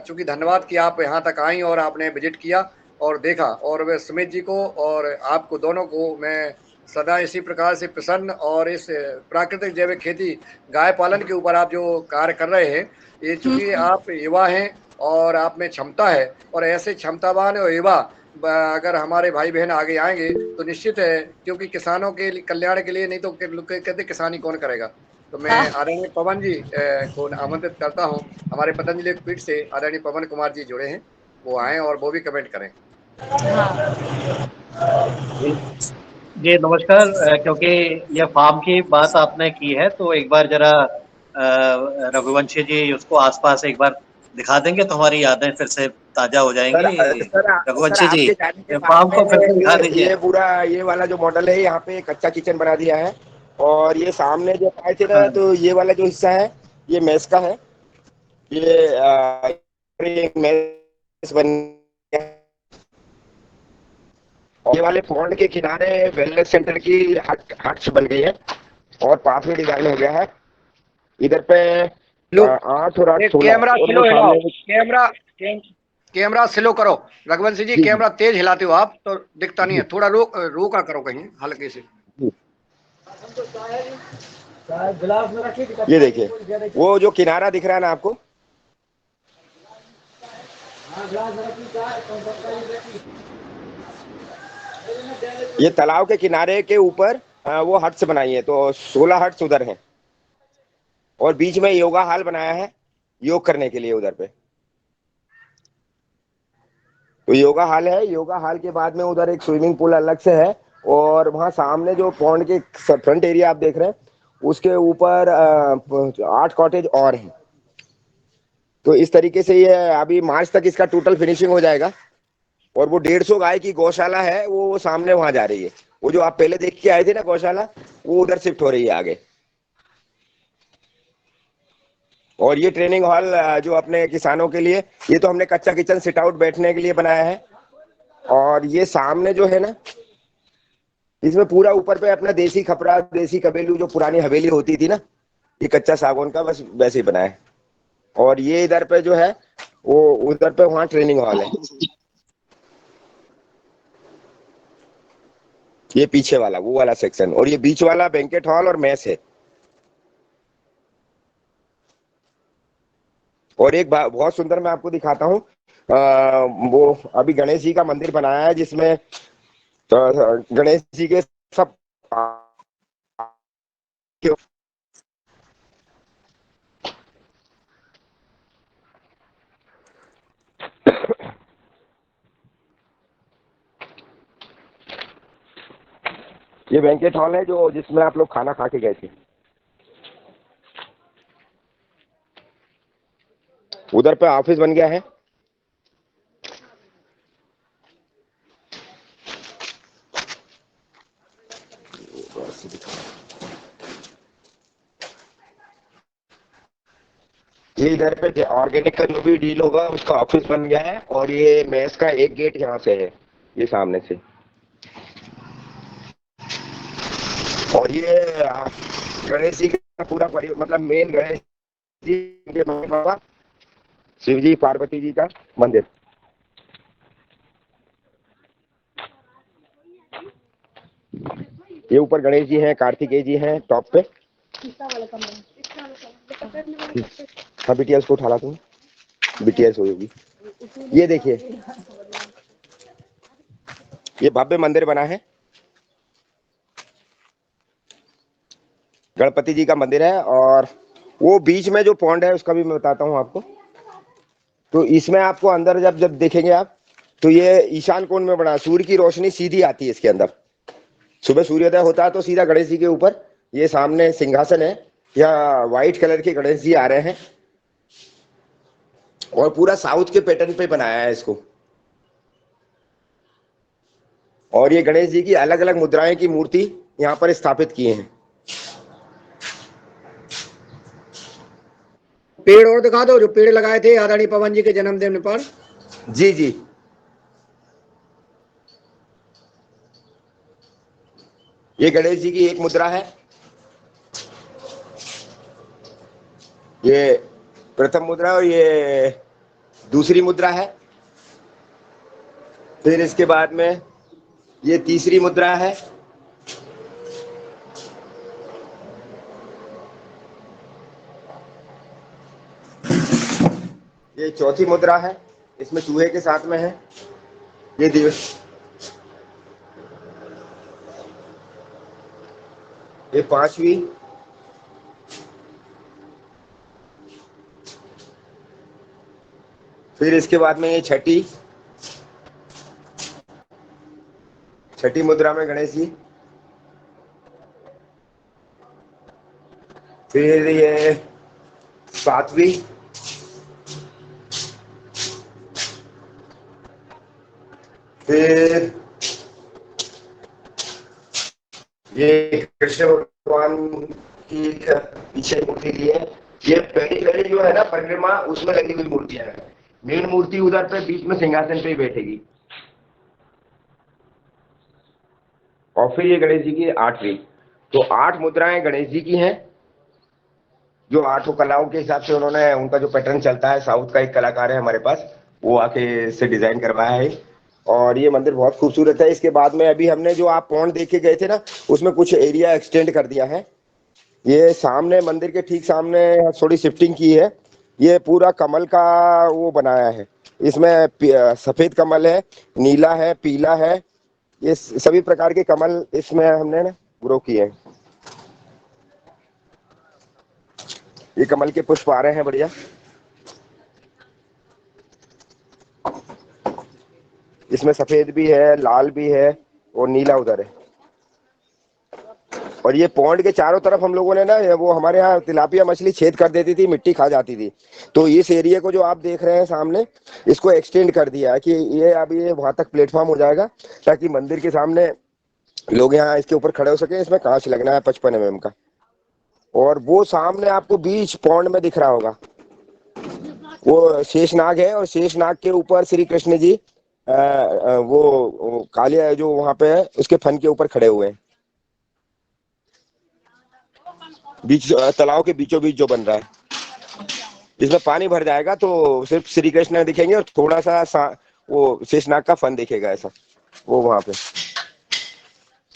चूंकि धन्यवाद कि आप यहाँ तक आई और आपने विजिट किया और देखा। और वे सुमित जी को और आपको दोनों को मैं सदा इसी प्रकार से प्रसन्न, और इस प्राकृतिक जैविक खेती गाय पालन के ऊपर आप जो कार्य कर रहे हैं, ये चूंकि आप युवा हैं और आप में क्षमता है, और ऐसे क्षमतावान और युवा अगर हमारे भाई बहन आगे आएंगे तो निश्चित है, क्योंकि किसानों के कल्याण के लिए, नहीं तो कहते किसानी कौन करेगा। तो मैं आदरणीय पवन जी को आमंत्रित करता हूं। हमारे पतंजलि पीठ से आदरणीय पवन कुमार जी जुड़े हैं, वो आए और वो भी कमेंट करें। जी नमस्कार। क्योंकि ये फार्म की बात आपने की है, तो एक बार जरा रघुवंशी जी उसको आसपास एक बार दिखा देंगे तो हमारी यादें फिर से ताजा हो जाएंगी। सर रघुवंशी जी, आपके जाने के बाद फार्म को फिर से दिखा में दीजिए। ये पूरा ये वाला जो मॉडल है, यहाँ पे कच्चा किचन बना दिया है। और ये सामने जो आए थे ना, तो ये वाला जो हिस्सा है ये मेस का है। ये मेस बन गया। ये वाले पॉन्ड के किनारे वेलनेस सेंटर की हट्स बन गई है और पास में डिजाइन हो गया है। इधर पे 8 और 8 कैमरा 16 स्लो हिलाओ, कैमरा स्लो करो रघुवंशी जी। कैमरा तेज हिलाते हो आप तो दिखता नहीं है, थोड़ा रोका करो कहीं हल्के से। ये देखिए वो जो किनारा दिख रहा है ना आपको, ये तालाब के किनारे के ऊपर वो हट्स बनाई है। तो 16 हट्स उधर हैं और बीच में योगा हॉल बनाया है योग करने के लिए उधर पे। तो योगा हॉल है, योगा हॉल के बाद में उधर एक स्विमिंग पूल अलग से है। और वहां सामने जो पॉन्ड के फ्रंट एरिया आप देख रहे हैं, उसके ऊपर 8 कॉटेज और हैं। तो इस तरीके से ये अभी मार्च तक इसका टोटल फिनिशिंग हो जाएगा। और वो 150 गाय की गौशाला है, वो सामने वहां जा रही है। वो जो आप पहले देख के आए थे ना गौशाला, वो उधर शिफ्ट हो रही है आगे। और ये ट्रेनिंग हॉल जो अपने किसानों के लिए, ये तो हमने कच्चा किचन सिट आउट बैठने के लिए बनाया है। और ये सामने जो है ना, इसमें पूरा ऊपर पे अपना देसी खपरा, देसी कबेलू जो पुरानी हवेली होती थी ना, ये कच्चा सागौन का बस वैसे ही बनाया है। और ये इधर पे जो है वो उधर पे वहां ट्रेनिंग हॉल है। ये पीछे वाला वो वाला सेक्शन, और ये बीच वाला बैंकेट हॉल और मेस है। और एक बहुत सुंदर मैं आपको दिखाता हूँ, वो अभी गणेश जी का मंदिर बनाया है, जिसमें गणेश जी के सब ये बैंकेट हॉल है जो जिसमें आप लोग खाना खा के गए थे। उधर पे ऑफिस बन गया है। ये इधर पे ऑर्गेनिक का जो भी डील होगा उसका ऑफिस बन गया है। और ये मेस का एक गेट यहाँ से है, ये सामने से। और ये गणेश जी का पूरा मतलब मेन गणेश जी के बाबा शिव जी पार्वती जी का मंदिर। ये ऊपर गणेश जी हैं, कार्तिकेय जी हैं टॉप पे। हाँ बिटिया उसको उठा ला तुम, बिटिया सोएगी। ये देखिए ये भव्य मंदिर बना है, गणपति जी का मंदिर है। और वो बीच में जो पॉन्ड है उसका भी मैं बताता हूँ आपको। तो इसमें आपको अंदर जब जब देखेंगे आप तो ये ईशान कोण में बना, सूर्य की रोशनी सीधी आती है इसके अंदर। सुबह सूर्योदय होता है तो सीधा गणेश जी के ऊपर ये सामने सिंहासन है, या व्हाइट कलर के गणेश जी आ रहे हैं। और पूरा साउथ के पैटर्न पे बनाया है इसको। और ये गणेश जी की अलग अलग मुद्राएं की मूर्ति यहाँ पर स्थापित किए हैं। पेड़ और दिखा दो जो पेड़ लगाए थे आदरणीय पवन जी के जन्मदिन पर। जी जी, ये गणेश जी की एक मुद्रा है, ये प्रथम मुद्रा और ये दूसरी मुद्रा है। फिर इसके बाद में ये तीसरी मुद्रा है। ये चौथी मुद्रा है, इसमें चूहे के साथ में है। ये दिवस, ये पांचवी, फिर इसके बाद में ये छठी मुद्रा में गणेश जी। फिर ये सातवीं, फिर ये कृष्ण भगवान की पीछे मूर्ति ली है। ये पहली जो है ना परिक्रमा उसमें लगी हुई मूर्तियां है। मेन मूर्ति उधर पे बीच में सिंहासन पे ही बैठेगी। और फिर ये गणेश जी की आठवीं। तो 8 मुद्राएं गणेश जी की हैं, जो 8 कलाओं के हिसाब से उन्होंने, उनका जो पैटर्न चलता है, साउथ का एक कलाकार है हमारे पास, वो आके से डिजाइन करवाया है। और ये मंदिर बहुत खूबसूरत है। इसके बाद में अभी हमने जो आप पॉन्ड देख के गए थे ना, उसमें कुछ एरिया एक्सटेंड कर दिया है। ये सामने मंदिर के ठीक सामने थोड़ी शिफ्टिंग की है। ये पूरा कमल का वो बनाया है। इसमें सफेद कमल है, नीला है, पीला है, ये सभी प्रकार के कमल इसमें हमने ना ग्रो किए हैं। ये कमल के पुष्प आ रहे हैं बढ़िया। इसमें सफेद भी है, लाल भी है और नीला उधर है। और ये पॉन्ड के चारों तरफ हम लोगों ने ना, वो हमारे यहाँ तिलापिया मछली छेद कर देती थी, मिट्टी खा जाती थी। तो इस एरिया को जो आप देख रहे हैं सामने, इसको एक्सटेंड कर दिया है कि ये अब ये वहां तक प्लेटफॉर्म हो जाएगा, ताकि मंदिर के सामने लोग यहाँ इसके ऊपर खड़े हो सके। इसमें कांच लगना है 55 mm का। और वो सामने आपको बीच पॉन्ड में दिख रहा होगा, वो शेषनाग है। और शेषनाग के ऊपर श्री कृष्ण जी वो कालिया जो वहां पे है उसके फन के ऊपर खड़े हुए हैं। बीच तालाब के बीचों बीच जो बन रहा है, इसमें पानी भर जाएगा तो सिर्फ श्री कृष्ण दिखेंगे और थोड़ा सा वो शेषनाग का फन दिखेगा ऐसा वो वहां पे।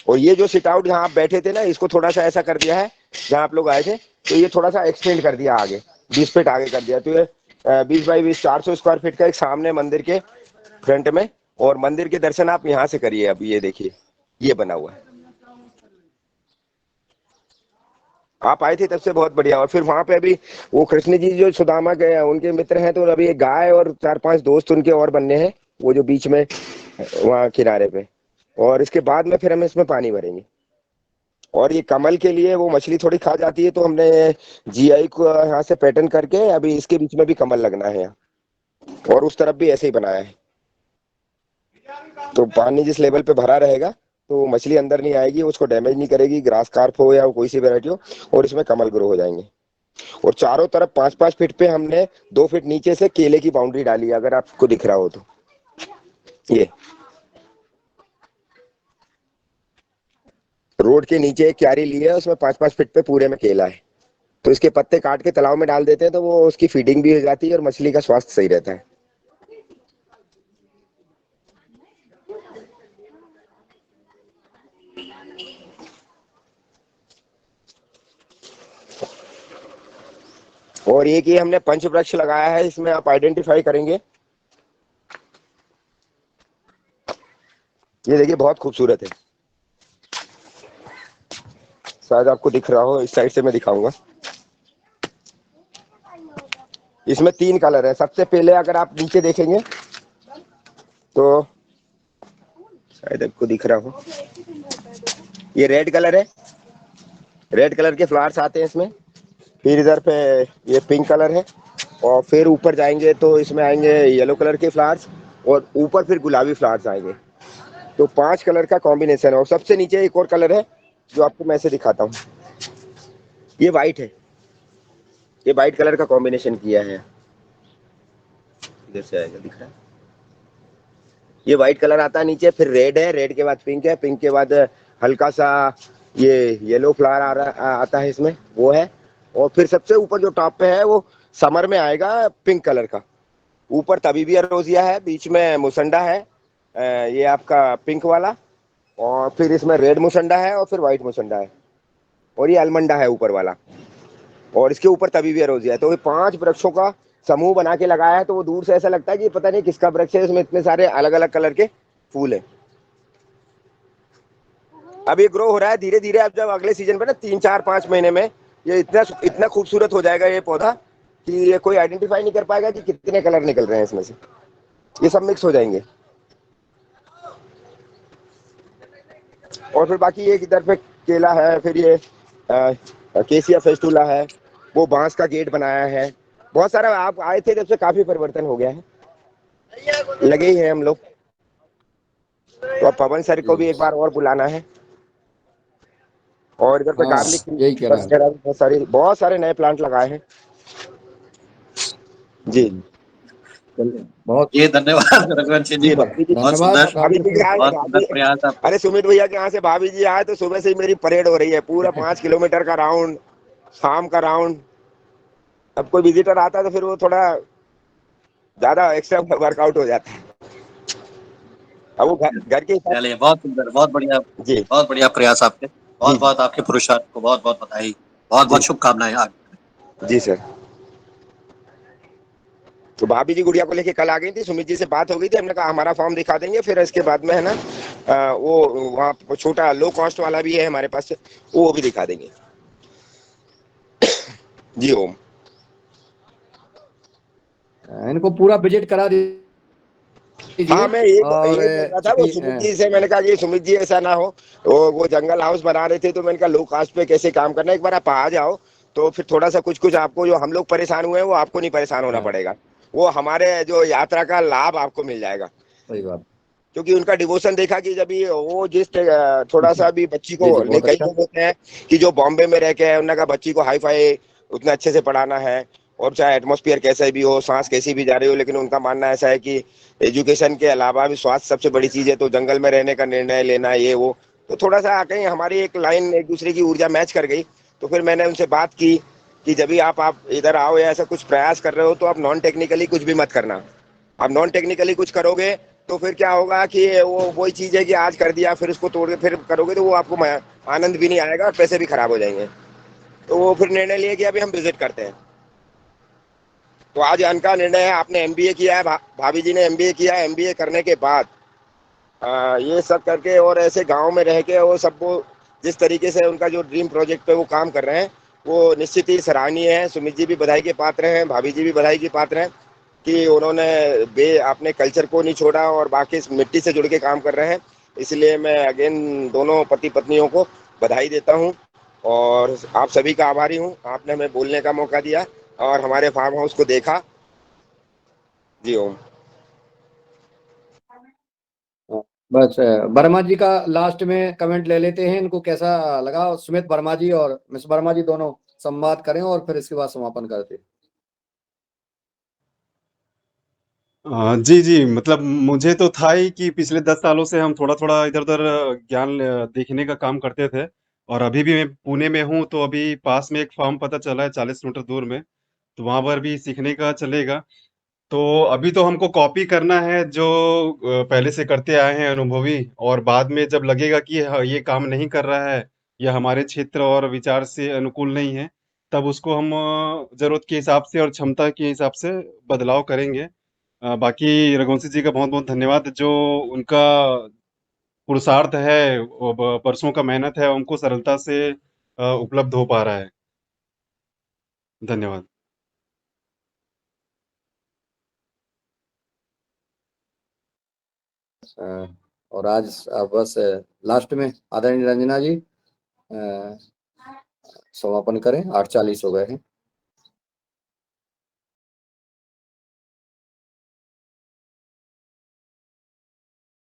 और ये जो सिट आउट जहाँ आप बैठे थे ना, इसको थोड़ा सा ऐसा कर दिया है, जहाँ आप लोग आए थे तो ये थोड़ा सा एक्सटेंड कर दिया आगे, 20 फीट आगे कर दिया। तो ये 20 बाई 20 400 स्क्वायर फीट का एक सामने मंदिर के फ्रंट में। और मंदिर के दर्शन आप यहाँ से करिए। अब ये देखिए ये बना हुआ है, आप आए थे तब से बहुत बढ़िया। और फिर वहां पे अभी वो कृष्ण जी जो सुदामा के उनके मित्र हैं, तो अभी एक गाय और 4-5 दोस्त उनके और बनने हैं, वो जो बीच में वहां किनारे पे। और इसके बाद में फिर हम इसमें पानी भरेंगे। और ये कमल के लिए वो मछली थोड़ी खा जाती है, तो हमने जीआई को यहाँ से पैटर्न करके अभी इसके बीच में भी कमल लगना है यहाँ, और उस तरफ भी ऐसे ही बनाया है। तो पानी जिस लेवल पे भरा रहेगा तो मछली अंदर नहीं आएगी, उसको डैमेज नहीं करेगी, ग्रास कार्प हो या कोई सी वैरायटी हो। और इसमें कमल ग्रो हो जाएंगे। और चारों तरफ 5-5 फीट पे हमने 2 फीट नीचे से केले की बाउंड्री डाली है, अगर आपको दिख रहा हो तो। ये रोड के नीचे एक क्यारी ली है, उसमें 5-5 फीट पे पूरे में केला है। तो इसके पत्ते काट के तालाब में डाल देते हैं तो वो उसकी फीडिंग भी हो जाती है और मछली का स्वास्थ्य सही रहता है। और एक ये हमने पंच वृक्ष लगाया है, इसमें आप आइडेंटिफाई करेंगे, ये देखिए बहुत खूबसूरत है, शायद आपको दिख रहा हो, इस साइड से मैं दिखाऊंगा। इसमें 3 कलर है। सबसे पहले अगर आप नीचे देखेंगे तो शायद आपको दिख रहा हो, ये रेड कलर है, रेड कलर के फ्लावर्स आते हैं इसमें। फिर इधर पे ये पिंक कलर है, और फिर ऊपर जाएंगे तो इसमें आएंगे येलो कलर के फ्लावर्स, और ऊपर फिर गुलाबी फ्लावर्स आएंगे। तो 5 कलर का कॉम्बिनेशन है। और सबसे नीचे एक और कलर है जो आपको मैं से दिखाता हूँ, ये वाइट है, ये वाइट कलर का कॉम्बिनेशन किया है। इधर से आएगा, दिख रहा है, ये वाइट कलर आता है नीचे, फिर रेड है, रेड के बाद पिंक है, पिंक के बाद हल्का सा ये येलो फ्लावर आता है इसमें, वो है। और फिर सबसे ऊपर जो टॉप पे है वो समर में आएगा पिंक कलर का। ऊपर तबीबिया रोजिया है, बीच में मुसंडा है, ये आपका पिंक वाला, और फिर इसमें रेड मुसंडा है, और फिर व्हाइट मुसंडा है, और ये अलमंडा है ऊपर वाला, और इसके ऊपर तबीबिया रोजिया है। तो ये 5 वृक्षों का समूह बना के लगाया है। तो वो दूर से ऐसा लगता है कि पता नहीं किसका वृक्ष है, इसमें इतने सारे अलग अलग कलर के फूल है। अब ये ग्रो हो रहा है धीरे धीरे। अब जब अगले सीजन पे ना 3-4-5 महीने में ये इतना इतना खूबसूरत हो जाएगा ये पौधा कि ये कोई आइडेंटिफाई नहीं कर पाएगा कि कितने कलर निकल रहे हैं इसमें से, ये सब मिक्स हो जाएंगे। और फिर बाकी एक इधर पे केला है, फिर ये केसिया फेस्टुला है, वो बांस का गेट बनाया है। बहुत सारा, आप आए थे जब से काफी परिवर्तन हो गया है, लगे ही हैं हम लोग। तो अब पवन सर को भी एक बार और बुलाना है। और इधर पे गार्लिक यही कह रहा है। बहुत सारे नए प्लांट लगाए हैं जी। बहुत ये धन्यवाद रघुवंशी जी, बहुत सुंदर, बहुत सुंदर प्रयास आप। अरे सुमित भैया के यहाँ से भाभी जी आए तो सुबह से ही मेरी परेड हो रही है, पूरा 5 किलोमीटर का राउंड, शाम का राउंड। अब कोई विजिटर आता है तो फिर वो थोड़ा ज्यादा एक्स्ट्रा वर्कआउट हो जाता है। अब वो घर के चलिए, बहुत सुंदर, बहुत बढ़िया जी, बहुत बढ़िया प्रयास आपके। बहुत बहुत आपके पुरुषार्थ को बहुत बहुत बधाई, बहुत बहुत शुभकामनाएं आगे। जी सर। तो भाभी जी गुड़िया को लेके कल आ गई थी, सुमित जी से बात हो गई थी, हमने कहा हमारा फॉर्म दिखा देंगे, फिर इसके बाद में है ना वो वहाँ छोटा लो कॉस्ट वाला भी है हमारे पास, वो भी दिखा देंगे। जी ओम, इनको पूरा विजिट करा दीजिए। हाँ मैं ये बोल रहा था वो सुमित जी से, मैंने कहा कि सुमित जी ऐसा ना हो, वो जंगल हाउस बना रहे थे तो मैंने कहा लो कास्ट पे कैसे काम करना है, एक बार आप आ जाओ तो फिर थोड़ा सा कुछ आपको, जो हम लोग परेशान हुए हैं वो आपको नहीं परेशान होना पड़ेगा, वो हमारे जो यात्रा का लाभ आपको मिल जाएगा। सही बात। क्योंकि उनका डिवोशन देखा कि जब ये वो जिस थोड़ा सा भी बच्ची को, कई लोग होते हैं कि जो बॉम्बे में रह के है, उन्होंने कहा बच्ची को हाई फाई उतना अच्छे से पढ़ाना है, और चाहे एटमॉस्फेयर कैसा भी हो, सांस कैसी भी जा रही हो, लेकिन उनका मानना ऐसा है कि एजुकेशन के अलावा भी स्वास्थ्य सबसे बड़ी चीज है, तो जंगल में रहने का निर्णय लेना ये वो। तो थोड़ा सा कहीं हमारी एक लाइन एक दूसरे की ऊर्जा मैच कर गई। तो फिर मैंने उनसे बात की कि जब भी आप इधर आओ या ऐसा कुछ प्रयास कर रहे हो तो आप नॉन टेक्निकली कुछ भी मत करना। आप नॉन टेक्निकली कुछ करोगे तो फिर क्या होगा कि वो वही चीज है कि आज कर दिया फिर उसको तोड़ के फिर करोगे तो वो आपको आनंद भी नहीं आएगा और पैसे भी खराब हो जाएंगे। तो वो फिर निर्णय लिए कि अभी हम विजिट करते हैं। तो आज उनका निर्णय है, आपने एमबीए किया है, भाभी जी ने एमबीए किया है, एमबीए करने के बाद ये सब करके और ऐसे गांव में रह के वो सब, वो जिस तरीके से उनका जो ड्रीम प्रोजेक्ट पे वो काम कर रहे हैं वो निश्चित ही सराहनीय है। सुमित जी भी बधाई के पात्र हैं, भाभी जी भी बधाई के पात्र हैं कि उन्होंने अपने कल्चर को नहीं छोड़ा और बाकी मिट्टी से जुड़ के काम कर रहे हैं। इसलिए मैं अगेन दोनों पति पत्नियों को बधाई देता हूं और आप सभी का आभारी हूं, आपने हमें बोलने का मौका दिया और हमारे फार्म हाउस को देखा। जी ओम। बस वर्मा जी का लास्ट में कमेंट ले लेते हैं, इनको कैसा लगा। सुमित वर्मा जी और मिस वर्मा जी दोनों संवाद करें और फिर इसके बाद समापन करते हैं। जी, जी। मतलब मुझे तो था ही कि पिछले 10 सालों से हम थोड़ा-थोड़ा इधर-उधर ज्ञान देखने का काम करते थे और अभी भी मैं पुणे में हूँ, तो अभी पास में एक फ़ार्म पता चला है 40 किलोमीटर दूर में, तो वहाँ पर भी सीखने का चलेगा। तो अभी तो हमको कॉपी करना है जो पहले से करते आए हैं अनुभवी और बाद में जब लगेगा कि ये काम नहीं कर रहा है, या हमारे क्षेत्र और विचार से अनुकूल नहीं है, तब उसको हम ज़रूरत के हिसाब से और क्षमता के हिसाब से बदलाव करेंगे। बाकी रघुवंशी जी का बहुत-बहुत धन्यवाद जो उनका पुरुषार्थ है, वो ब बरसों का मेहनत है, उनको सरलता से उपलब्ध हो पा रहा है। धन्यवाद। और आज बस लास्ट में आदरणीय रंजना जी समापन करें, 8:40 हो गए हैं।